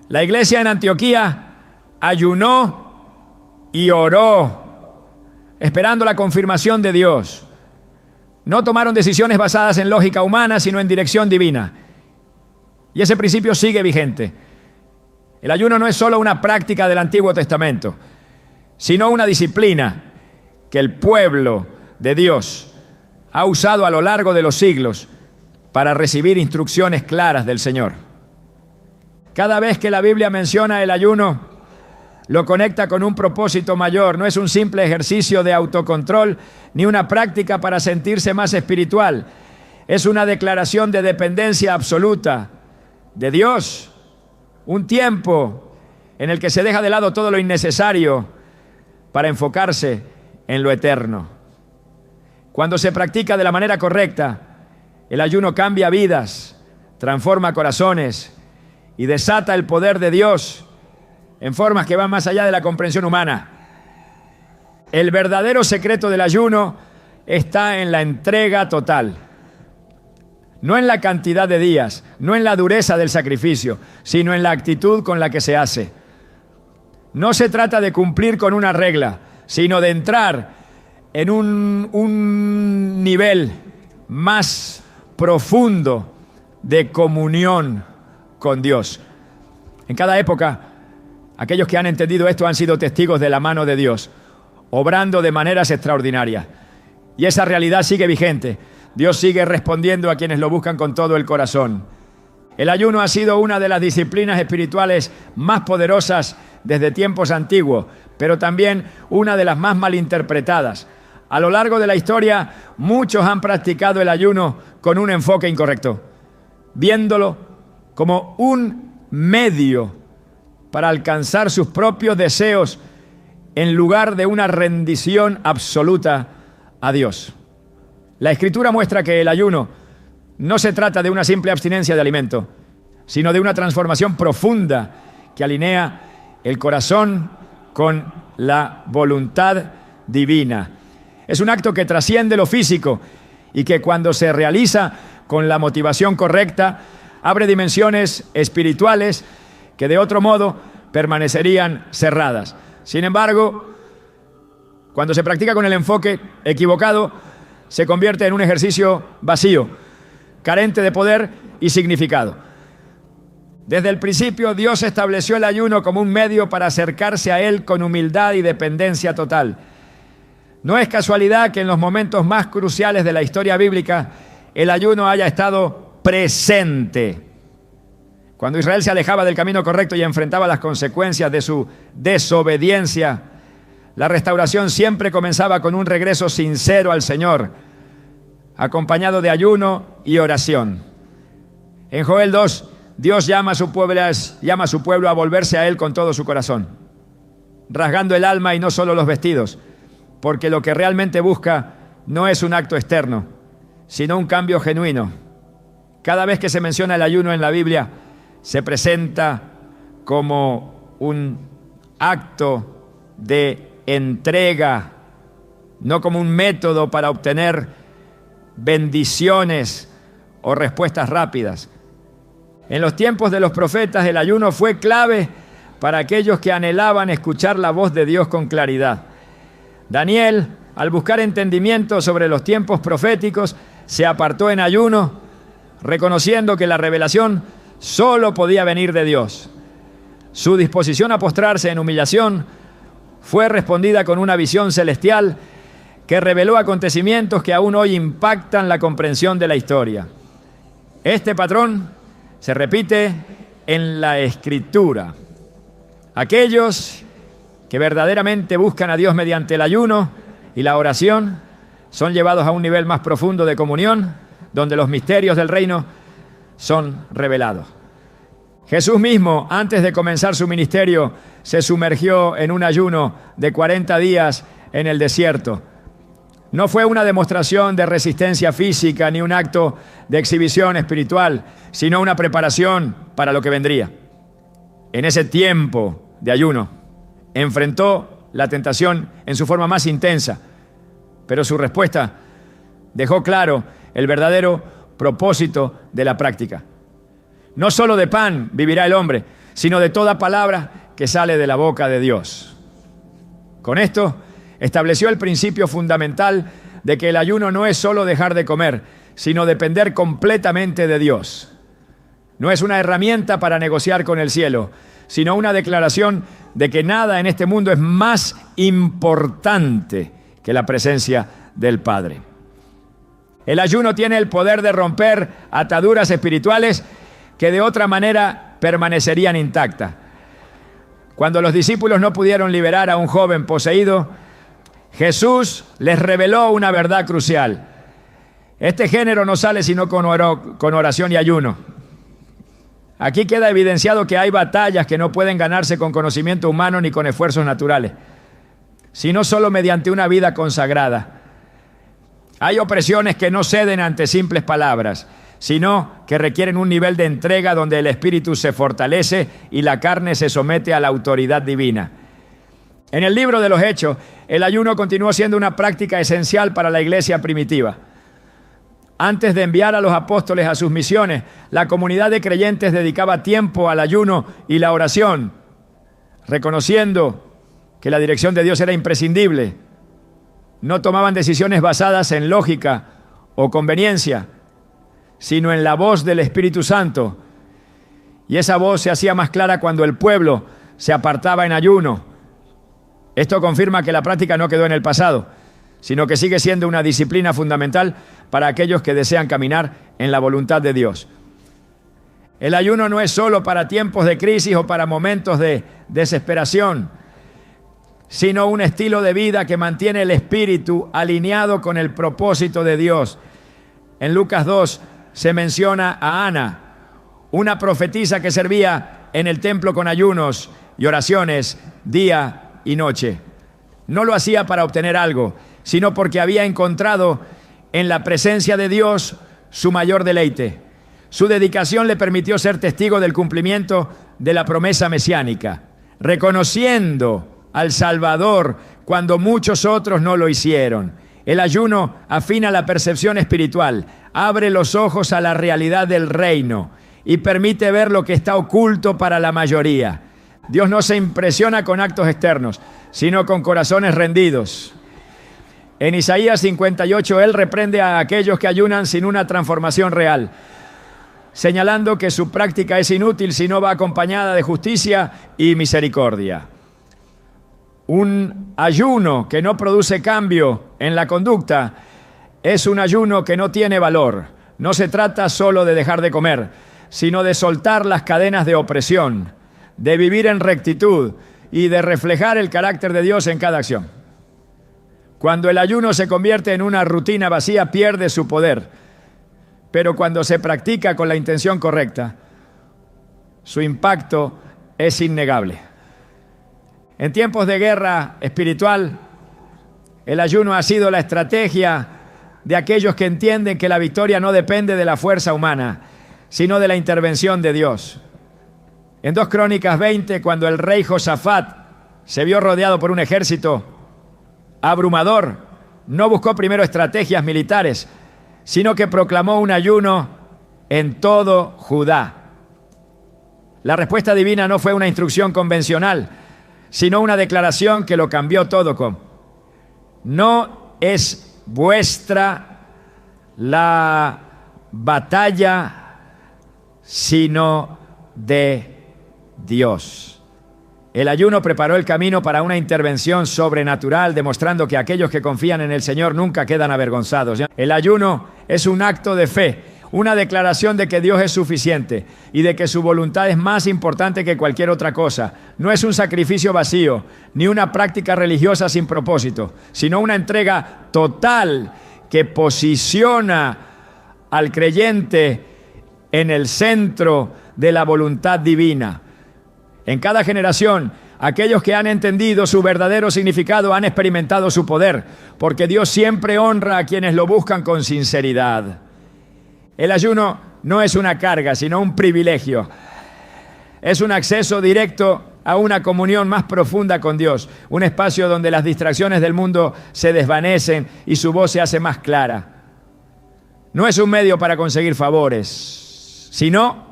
la iglesia en Antioquía ayunó y oró, esperando la confirmación de Dios. No tomaron decisiones basadas en lógica humana, sino en dirección divina. Y ese principio sigue vigente. El ayuno no es solo una práctica del Antiguo Testamento, sino una disciplina que el pueblo de Dios ha usado a lo largo de los siglos para recibir instrucciones claras del Señor. Cada vez que la Biblia menciona el ayuno, lo conecta con un propósito mayor. No es un simple ejercicio de autocontrol ni una práctica para sentirse más espiritual. Es una declaración de dependencia absoluta de Dios. Un tiempo en el que se deja de lado todo lo innecesario para enfocarse en lo eterno. Cuando se practica de la manera correcta, el ayuno cambia vidas, transforma corazones y desata el poder de Dios en formas que van más allá de la comprensión humana. El verdadero secreto del ayuno está en la entrega total. No en la cantidad de días, no en la dureza del sacrificio, sino en la actitud con la que se hace. No se trata de cumplir con una regla, sino de entrar en un nivel más profundo de comunión con Dios. En cada época, aquellos que han entendido esto han sido testigos de la mano de Dios, obrando de maneras extraordinarias. Y esa realidad sigue vigente. Dios sigue respondiendo a quienes lo buscan con todo el corazón. El ayuno ha sido una de las disciplinas espirituales más poderosas desde tiempos antiguos, pero también una de las más malinterpretadas. A lo largo de la historia, muchos han practicado el ayuno con un enfoque incorrecto, viéndolo como un medio para alcanzar sus propios deseos en lugar de una rendición absoluta a Dios. La Escritura muestra que el ayuno no se trata de una simple abstinencia de alimento, sino de una transformación profunda que alinea el corazón con la voluntad divina. Es un acto que trasciende lo físico y que cuando se realiza con la motivación correcta, abre dimensiones espirituales que de otro modo permanecerían cerradas. Sin embargo, cuando se practica con el enfoque equivocado, se convierte en un ejercicio vacío, carente de poder y significado. Desde el principio, Dios estableció el ayuno como un medio para acercarse a Él con humildad y dependencia total. No es casualidad que en los momentos más cruciales de la historia bíblica, el ayuno haya estado presente. Cuando Israel se alejaba del camino correcto y enfrentaba las consecuencias de su desobediencia, la restauración siempre comenzaba con un regreso sincero al Señor, acompañado de ayuno y oración. En Joel 2, Dios llama a su pueblo a volverse a Él con todo su corazón, rasgando el alma y no solo los vestidos, porque lo que realmente busca no es un acto externo, sino un cambio genuino. Cada vez que se menciona el ayuno en la Biblia, se presenta como un acto de entrega, no como un método para obtener bendiciones o respuestas rápidas. En los tiempos de los profetas, el ayuno fue clave para aquellos que anhelaban escuchar la voz de Dios con claridad. Daniel, al buscar entendimiento sobre los tiempos proféticos, se apartó en ayuno, reconociendo que la revelación solo podía venir de Dios. Su disposición a postrarse en humillación fue respondida con una visión celestial que reveló acontecimientos que aún hoy impactan la comprensión de la historia. Este patrón se repite en la Escritura. Aquellos que verdaderamente buscan a Dios mediante el ayuno y la oración son llevados a un nivel más profundo de comunión, donde los misterios del reino son revelados. Jesús mismo, antes de comenzar su ministerio, se sumergió en un ayuno de 40 días en el desierto. No fue una demostración de resistencia física ni un acto de exhibición espiritual, sino una preparación para lo que vendría. En ese tiempo de ayuno, enfrentó la tentación en su forma más intensa, pero su respuesta dejó claro el verdadero propósito de la práctica. No solo de pan vivirá el hombre, sino de toda palabra que sale de la boca de Dios. Con esto estableció el principio fundamental de que el ayuno no es solo dejar de comer, sino depender completamente de Dios. No es una herramienta para negociar con el cielo, sino una declaración de que nada en este mundo es más importante que la presencia del Padre. El ayuno tiene el poder de romper ataduras espirituales que de otra manera permanecerían intactas. Cuando los discípulos no pudieron liberar a un joven poseído, Jesús les reveló una verdad crucial. Este género no sale sino con oración y ayuno. Aquí queda evidenciado que hay batallas que no pueden ganarse con conocimiento humano ni con esfuerzos naturales, sino solo mediante una vida consagrada. Hay opresiones que no ceden ante simples palabras, sino que requieren un nivel de entrega donde el espíritu se fortalece y la carne se somete a la autoridad divina. En el libro de los Hechos, el ayuno continuó siendo una práctica esencial para la iglesia primitiva. Antes de enviar a los apóstoles a sus misiones, la comunidad de creyentes dedicaba tiempo al ayuno y la oración, reconociendo que la dirección de Dios era imprescindible. No tomaban decisiones basadas en lógica o conveniencia, sino en la voz del Espíritu Santo. Y esa voz se hacía más clara cuando el pueblo se apartaba en ayuno. Esto confirma que la práctica no quedó en el pasado, sino que sigue siendo una disciplina fundamental para aquellos que desean caminar en la voluntad de Dios. El ayuno no es solo para tiempos de crisis o para momentos de desesperación, sino un estilo de vida que mantiene el espíritu alineado con el propósito de Dios. En Lucas 2 se menciona a Ana, una profetisa que servía en el templo con ayunos y oraciones día y noche. No lo hacía para obtener algo, sino porque había encontrado en la presencia de Dios su mayor deleite. Su dedicación le permitió ser testigo del cumplimiento de la promesa mesiánica, reconociendo al Salvador cuando muchos otros no lo hicieron. El ayuno afina la percepción espiritual, abre los ojos a la realidad del reino y permite ver lo que está oculto para la mayoría. Dios no se impresiona con actos externos, sino con corazones rendidos. En Isaías 58, Él reprende a aquellos que ayunan sin una transformación real, señalando que su práctica es inútil si no va acompañada de justicia y misericordia. Un ayuno que no produce cambio en la conducta es un ayuno que no tiene valor. No se trata solo de dejar de comer, sino de soltar las cadenas de opresión, de vivir en rectitud y de reflejar el carácter de Dios en cada acción. Cuando el ayuno se convierte en una rutina vacía, pierde su poder. Pero cuando se practica con la intención correcta, su impacto es innegable. En tiempos de guerra espiritual, el ayuno ha sido la estrategia de aquellos que entienden que la victoria no depende de la fuerza humana, sino de la intervención de Dios. En 2 Crónicas 20, cuando el rey Josafat se vio rodeado por un ejército abrumador, no buscó primero estrategias militares, sino que proclamó un ayuno en todo Judá. La respuesta divina no fue una instrucción convencional, sino una declaración que lo cambió todo con: no es vuestra la batalla, sino de Dios. El ayuno preparó el camino para una intervención sobrenatural, demostrando que aquellos que confían en el Señor nunca quedan avergonzados. El ayuno es un acto de fe, una declaración de que Dios es suficiente y de que su voluntad es más importante que cualquier otra cosa. No es un sacrificio vacío, ni una práctica religiosa sin propósito, sino una entrega total que posiciona al creyente en el centro de la voluntad divina. En cada generación, aquellos que han entendido su verdadero significado han experimentado su poder, porque Dios siempre honra a quienes lo buscan con sinceridad. El ayuno no es una carga, sino un privilegio. Es un acceso directo a una comunión más profunda con Dios, un espacio donde las distracciones del mundo se desvanecen y su voz se hace más clara. no es un medio para conseguir favores, sino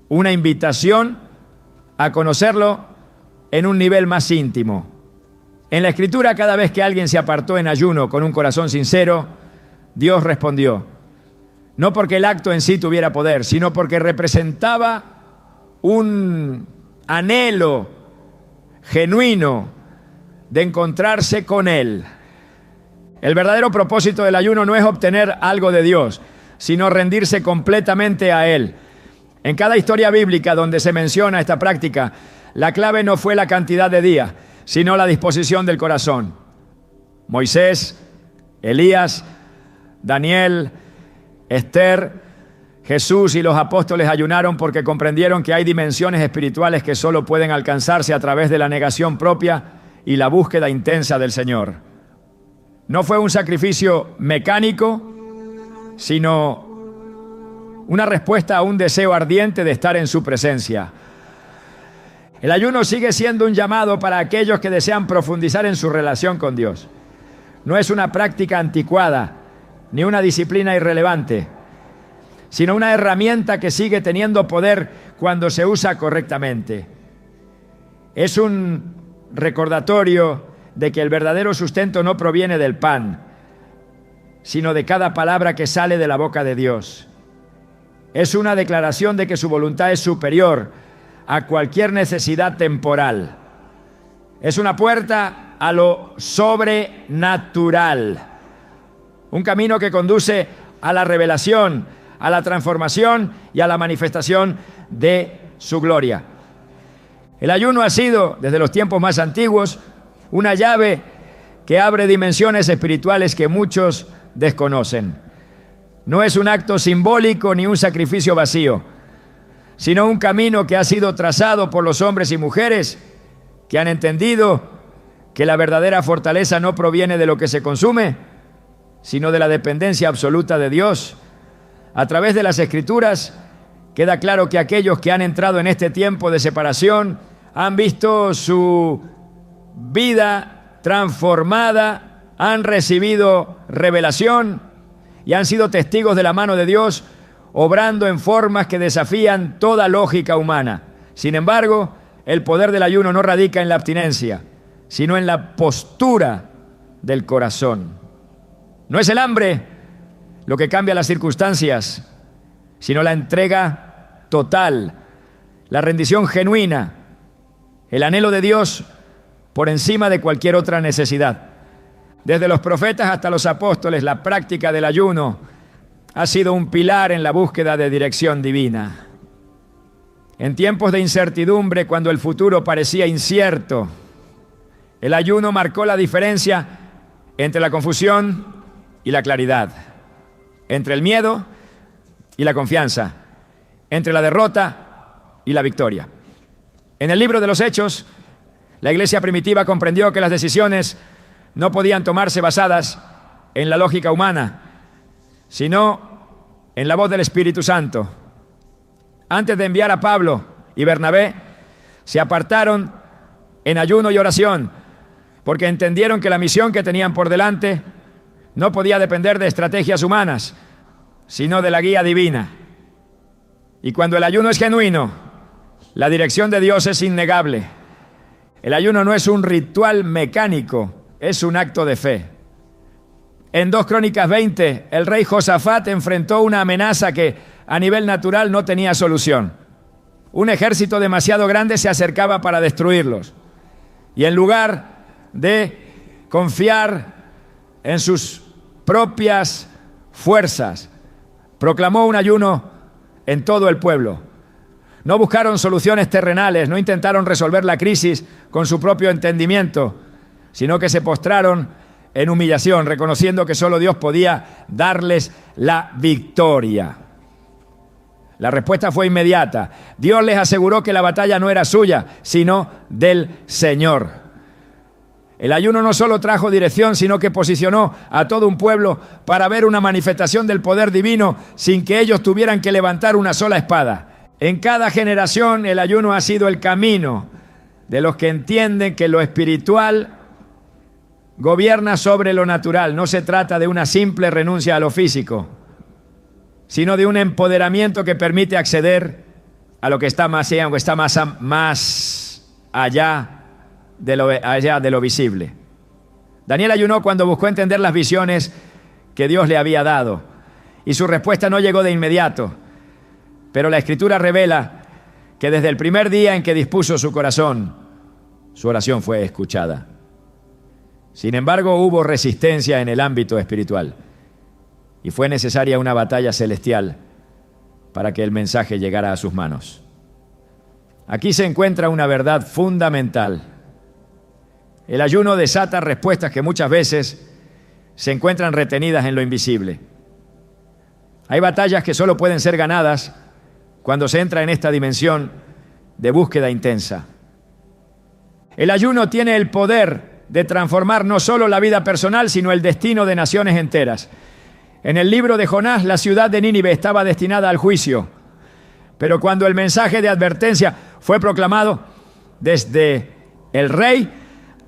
una invitación a conocerlo en un nivel más íntimo. En la Escritura, cada vez que alguien se apartó en ayuno con un corazón sincero, Dios respondió. No porque el acto en sí tuviera poder, sino porque representaba un anhelo genuino de encontrarse con Él. El verdadero propósito del ayuno no es obtener algo de Dios, sino rendirse completamente a Él. En cada historia bíblica donde se menciona esta práctica, la clave no fue la cantidad de días, sino la disposición del corazón. Moisés, Elías, Daniel, Esther, Jesús y los apóstoles ayunaron porque comprendieron que hay dimensiones espirituales que solo pueden alcanzarse a través de la negación propia y la búsqueda intensa del Señor. No fue un sacrificio mecánico, sino una respuesta a un deseo ardiente de estar en su presencia. El ayuno sigue siendo un llamado para aquellos que desean profundizar en su relación con Dios. No es una práctica anticuada, ni una disciplina irrelevante, sino una herramienta que sigue teniendo poder cuando se usa correctamente. Es un recordatorio de que el verdadero sustento no proviene del pan, sino de cada palabra que sale de la boca de Dios. Es una declaración de que su voluntad es superior a cualquier necesidad temporal. Es una puerta a lo sobrenatural. Un camino que conduce a la revelación, a la transformación y a la manifestación de su gloria. El ayuno ha sido, desde los tiempos más antiguos, una llave que abre dimensiones espirituales que muchos desconocen. No es un acto simbólico ni un sacrificio vacío, sino un camino que ha sido trazado por los hombres y mujeres que han entendido que la verdadera fortaleza no proviene de lo que se consume, sino de la dependencia absoluta de Dios. A través de las Escrituras queda claro que aquellos que han entrado en este tiempo de separación han visto su vida transformada, han recibido revelación y han sido testigos de la mano de Dios, obrando en formas que desafían toda lógica humana. Sin embargo, el poder del ayuno no radica en la abstinencia, sino en la postura del corazón. No es el hambre lo que cambia las circunstancias, sino la entrega total, la rendición genuina, el anhelo de Dios por encima de cualquier otra necesidad. Desde los profetas hasta los apóstoles, la práctica del ayuno ha sido un pilar en la búsqueda de dirección divina. En tiempos de incertidumbre, cuando el futuro parecía incierto, el ayuno marcó la diferencia entre la confusión y la claridad, entre el miedo y la confianza, entre la derrota y la victoria. En el libro de los Hechos, la iglesia primitiva comprendió que las decisiones no podían tomarse basadas en la lógica humana, sino en la voz del Espíritu Santo. Antes de enviar a Pablo y Bernabé, se apartaron en ayuno y oración, porque entendieron que la misión que tenían por delante no podía depender de estrategias humanas, sino de la guía divina. Y cuando el ayuno es genuino, la dirección de Dios es innegable. El ayuno no es un ritual mecánico, es un acto de fe. En 2 Crónicas 20, el rey Josafat enfrentó una amenaza que a nivel natural no tenía solución. Un ejército demasiado grande se acercaba para destruirlos. Y en lugar de confiar en sus propias fuerzas, proclamó un ayuno en todo el pueblo. No buscaron soluciones terrenales, no intentaron resolver la crisis con su propio entendimiento, sino que se postraron en humillación, reconociendo que solo Dios podía darles la victoria. La respuesta fue inmediata. Dios les aseguró que la batalla no era suya, sino del Señor. El ayuno no solo trajo dirección, sino que posicionó a todo un pueblo para ver una manifestación del poder divino sin que ellos tuvieran que levantar una sola espada. En cada generación el ayuno ha sido el camino de los que entienden que lo espiritual gobierna sobre lo natural. No se trata de una simple renuncia a lo físico, sino de un empoderamiento que permite acceder a lo que está más allá de lo visible. Daniel ayunó cuando buscó entender las visiones que Dios le había dado, y su respuesta no llegó de inmediato, pero la Escritura revela que desde el primer día en que dispuso su corazón, su oración fue escuchada. Sin embargo, hubo resistencia en el ámbito espiritual y fue necesaria una batalla celestial para que el mensaje llegara a sus manos. Aquí se encuentra una verdad fundamental. El ayuno desata respuestas que muchas veces se encuentran retenidas en lo invisible. Hay batallas que solo pueden ser ganadas cuando se entra en esta dimensión de búsqueda intensa. El ayuno tiene el poder de transformar no solo la vida personal, sino el destino de naciones enteras. En el libro de Jonás, la ciudad de Nínive estaba destinada al juicio, pero cuando el mensaje de advertencia fue proclamado, desde el rey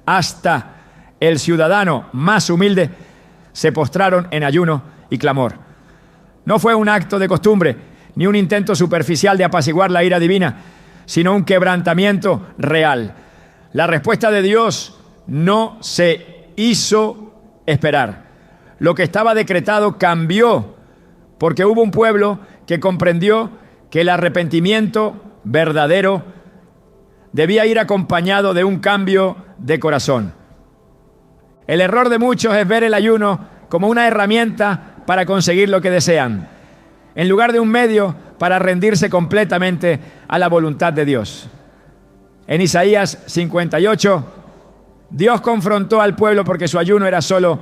hasta el ciudadano más humilde se postraron en ayuno y clamor. No fue un acto de costumbre, ni un intento superficial de apaciguar la ira divina, sino un quebrantamiento real. La respuesta de Dios no se hizo esperar. Lo que estaba decretado cambió, porque hubo un pueblo que comprendió que el arrepentimiento verdadero debía ir acompañado de un cambio de corazón. El error de muchos es ver el ayuno como una herramienta para conseguir lo que desean, en lugar de un medio para rendirse completamente a la voluntad de Dios. En Isaías 58, Dios confrontó al pueblo porque su ayuno era solo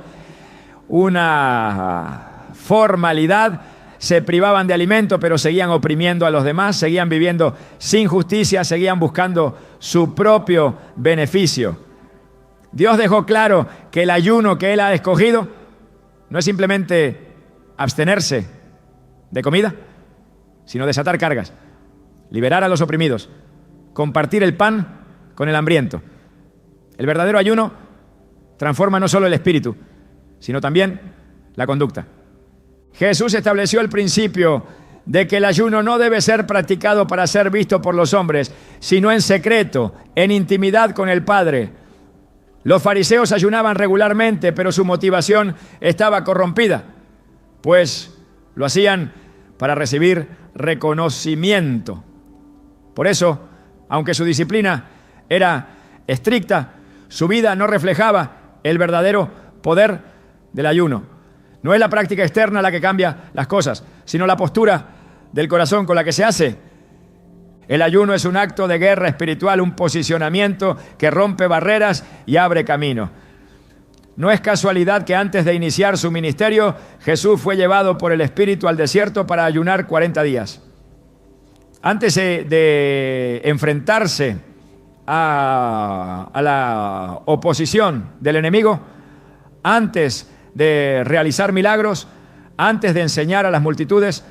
una formalidad. Se privaban de alimento, pero seguían oprimiendo a los demás, seguían viviendo sin justicia, seguían buscando su propio beneficio. Dios dejó claro que el ayuno que Él ha escogido no es simplemente abstenerse de comida, sino desatar cargas, liberar a los oprimidos, compartir el pan con el hambriento. El verdadero ayuno transforma no solo el espíritu, sino también la conducta. Jesús estableció el principio de que el ayuno no debe ser practicado para ser visto por los hombres, sino en secreto, en intimidad con el Padre. Los fariseos ayunaban regularmente, pero su motivación estaba corrompida, pues lo hacían para recibir reconocimiento. Por eso, aunque su disciplina era estricta, su vida no reflejaba el verdadero poder del ayuno. No es la práctica externa la que cambia las cosas, sino la postura del corazón con la que se hace. El ayuno es un acto de guerra espiritual, un posicionamiento que rompe barreras y abre camino. No es casualidad que antes de iniciar su ministerio, Jesús fue llevado por el Espíritu al desierto para ayunar 40 días. Antes de enfrentarse a la oposición del enemigo, antes de realizar milagros, antes de enseñar a las multitudes,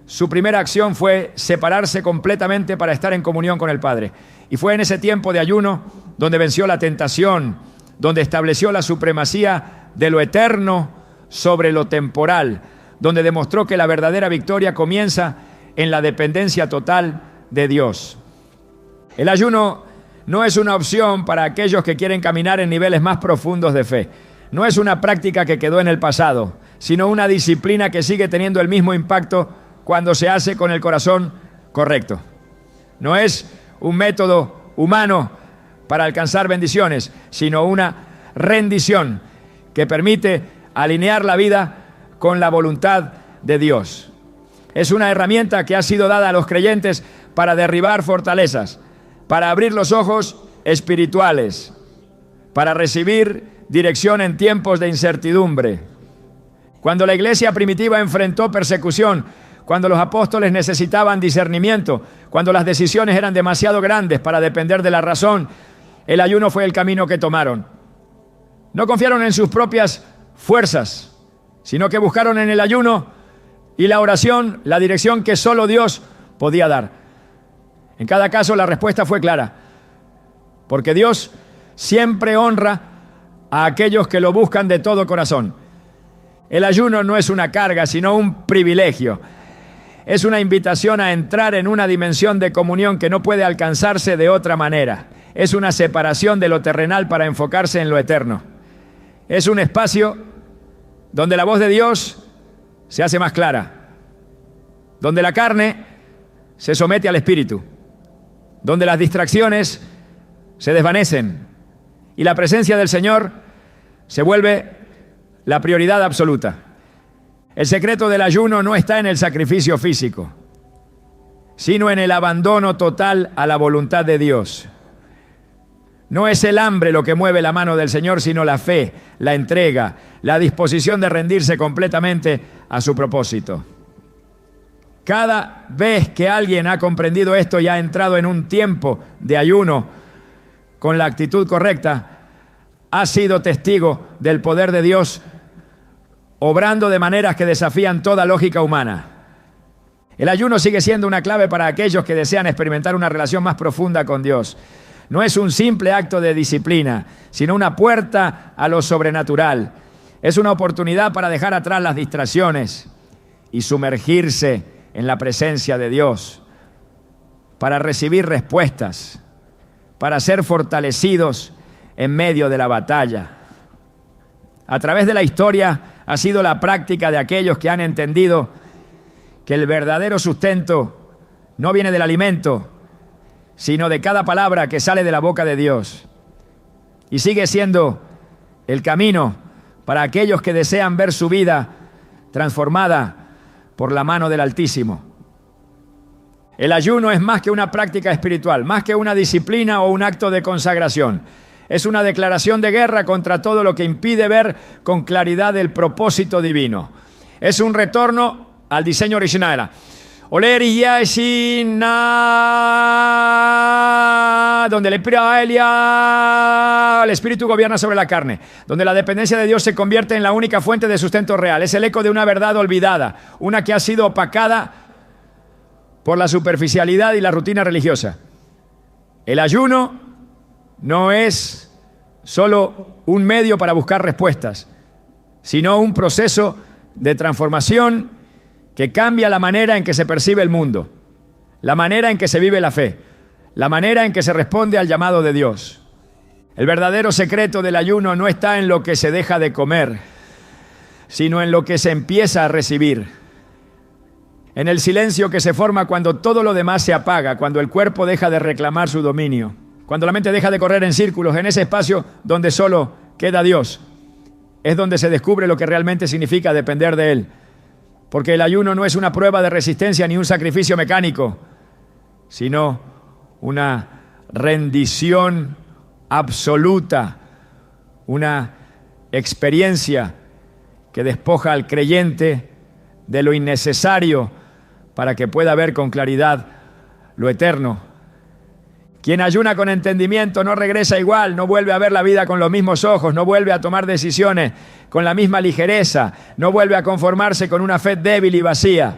su primera acción fue separarse completamente para estar en comunión con el Padre. Y fue en ese tiempo de ayuno donde venció la tentación, donde estableció la supremacía de lo eterno sobre lo temporal, donde demostró que la verdadera victoria comienza en la dependencia total de Dios. El ayuno no es una opción para aquellos que quieren caminar en niveles más profundos de fe. No es una práctica que quedó en el pasado, sino una disciplina que sigue teniendo el mismo impacto cuando se hace con el corazón correcto. No es un método humano para alcanzar bendiciones, sino una rendición que permite alinear la vida con la voluntad de Dios. Es una herramienta que ha sido dada a los creyentes para derribar fortalezas, para abrir los ojos espirituales, para recibir dirección en tiempos de incertidumbre. Cuando la iglesia primitiva enfrentó persecución, cuando los apóstoles necesitaban discernimiento, cuando las decisiones eran demasiado grandes para depender de la razón, el ayuno fue el camino que tomaron. No confiaron en sus propias fuerzas, sino que buscaron en el ayuno y la oración la dirección que solo Dios podía dar. En cada caso la respuesta fue clara, porque Dios siempre honra a aquellos que lo buscan de todo corazón. El ayuno no es una carga, sino un privilegio. Es una invitación a entrar en una dimensión de comunión que no puede alcanzarse de otra manera. Es una separación de lo terrenal para enfocarse en lo eterno. Es un espacio donde la voz de Dios se hace más clara, donde la carne se somete al espíritu, donde las distracciones se desvanecen y la presencia del Señor se vuelve la prioridad absoluta. El secreto del ayuno no está en el sacrificio físico, sino en el abandono total a la voluntad de Dios. No es el hambre lo que mueve la mano del Señor, sino la fe, la entrega, la disposición de rendirse completamente a su propósito. Cada vez que alguien ha comprendido esto y ha entrado en un tiempo de ayuno con la actitud correcta, ha sido testigo del poder de Dios obrando de maneras que desafían toda lógica humana. El ayuno sigue siendo una clave para aquellos que desean experimentar una relación más profunda con Dios. No es un simple acto de disciplina, sino una puerta a lo sobrenatural. Es una oportunidad para dejar atrás las distracciones y sumergirse en la presencia de Dios, para recibir respuestas, para ser fortalecidos en medio de la batalla. A través de la historia ha sido la práctica de aquellos que han entendido que el verdadero sustento no viene del alimento, sino de cada palabra que sale de la boca de Dios. Y sigue siendo el camino para aquellos que desean ver su vida transformada por la mano del Altísimo. El ayuno es más que una práctica espiritual, más que una disciplina o un acto de consagración. Es una declaración de guerra contra todo lo que impide ver con claridad el propósito divino. Es un retorno al diseño original. Donde el espíritu gobierna sobre la carne, donde la dependencia de Dios se convierte en la única fuente de sustento real. Es el eco de una verdad olvidada, una que ha sido opacada por la superficialidad y la rutina religiosa. El ayuno no es solo un medio para buscar respuestas, sino un proceso de transformación que cambia la manera en que se percibe el mundo, la manera en que se vive la fe, la manera en que se responde al llamado de Dios. El verdadero secreto del ayuno no está en lo que se deja de comer, sino en lo que se empieza a recibir. En el silencio que se forma cuando todo lo demás se apaga, cuando el cuerpo deja de reclamar su dominio, cuando la mente deja de correr en círculos, en ese espacio donde solo queda Dios, es donde se descubre lo que realmente significa depender de Él. Porque el ayuno no es una prueba de resistencia ni un sacrificio mecánico, sino una rendición absoluta, una experiencia que despoja al creyente de lo innecesario para que pueda ver con claridad lo eterno. Quien ayuna con entendimiento no regresa igual, no vuelve a ver la vida con los mismos ojos, no vuelve a tomar decisiones con la misma ligereza, no vuelve a conformarse con una fe débil y vacía.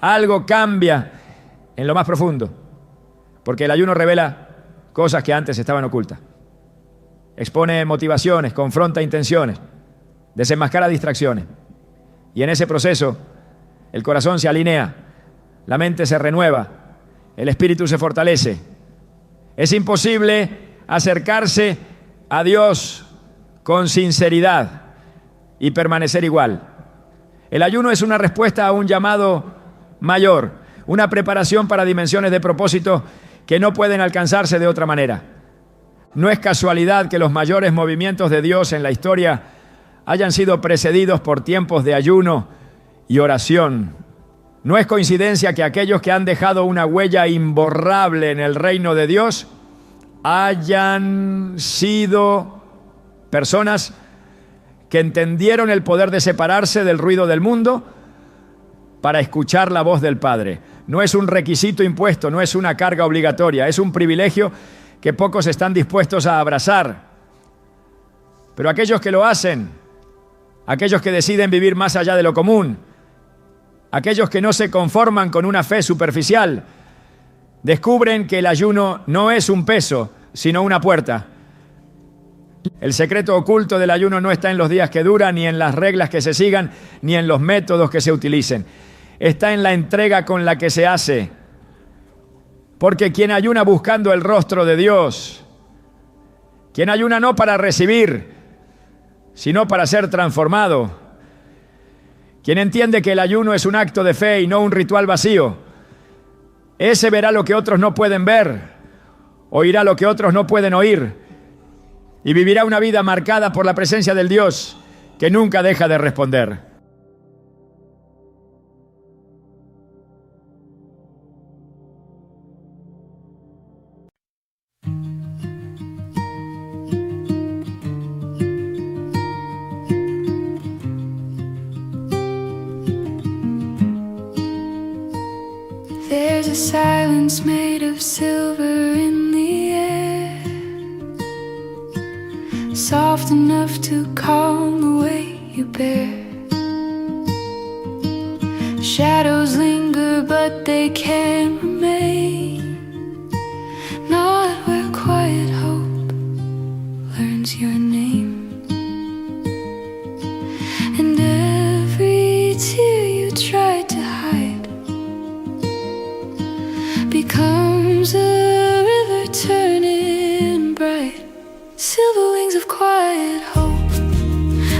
Algo cambia en lo más profundo, porque el ayuno revela cosas que antes estaban ocultas. Expone motivaciones, confronta intenciones, desenmascara distracciones. Y en ese proceso, el corazón se alinea, la mente se renueva, el espíritu se fortalece. Es imposible acercarse a Dios con sinceridad y permanecer igual. El ayuno es una respuesta a un llamado mayor, una preparación para dimensiones de propósito que no pueden alcanzarse de otra manera. No es casualidad que los mayores movimientos de Dios en la historia hayan sido precedidos por tiempos de ayuno y oración. No es coincidencia que aquellos que han dejado una huella imborrable en el reino de Dios hayan sido personas que entendieron el poder de separarse del ruido del mundo para escuchar la voz del Padre. No es un requisito impuesto, no es una carga obligatoria, es un privilegio que pocos están dispuestos a abrazar. Pero aquellos que lo hacen, aquellos que deciden vivir más allá de lo común, aquellos que no se conforman con una fe superficial, descubren que el ayuno no es un peso, sino una puerta. El secreto oculto del ayuno no está en los días que duran, ni en las reglas que se sigan, ni en los métodos que se utilicen. está en la entrega con la que se hace. Porque quien ayuna buscando el rostro de Dios, quien ayuna no para recibir, sino para ser transformado, quien entiende que el ayuno es un acto de fe y no un ritual vacío, ese verá lo que otros no pueden ver, oirá lo que otros no pueden oír y vivirá una vida marcada por la presencia del Dios que nunca deja de responder. There's a silence made of silver in the air, soft enough to calm the weight you bear. Shadows linger, but they can't remain, not where quiet hope learns your name. And every tear you tried to hide becomes a river turning bright. Silver wings of quiet hope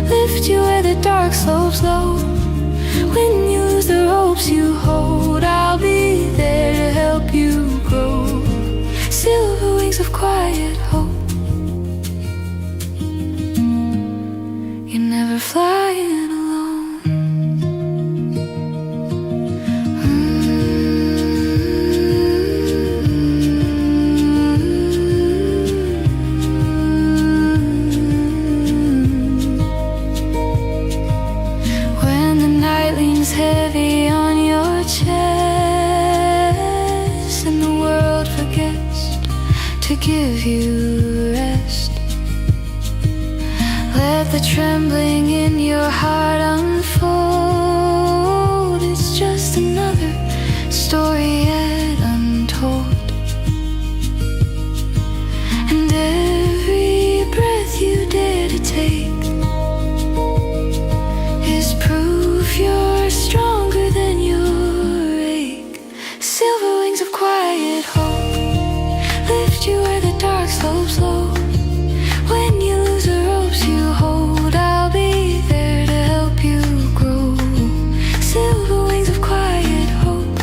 lift you where the dark slopes low. When you lose the ropes you hold, I'll be there to help you grow. Silver wings of quiet hope. You're never flying alone. Heavy on your chest and the world forgets to give you rest. Let the trembling in your heart unfold. It's just another story yet untold. And every breath you dare to take is proof you're stronger than your ache. Silver wings of quiet hope lift you where the dark slopes low. When you lose the ropes you hold, I'll be there to help you grow. Silver wings of quiet hope.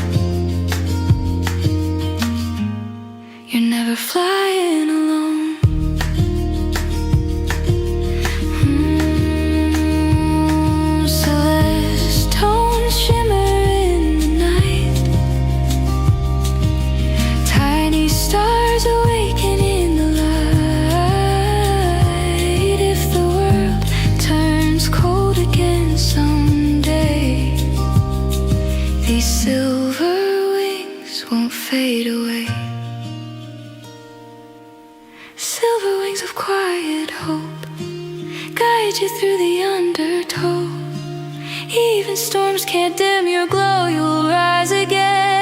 You're never flying alone. These silver wings won't fade away. Silver wings of quiet hope guide you through the undertow. Even storms can't dim your glow, you'll rise again.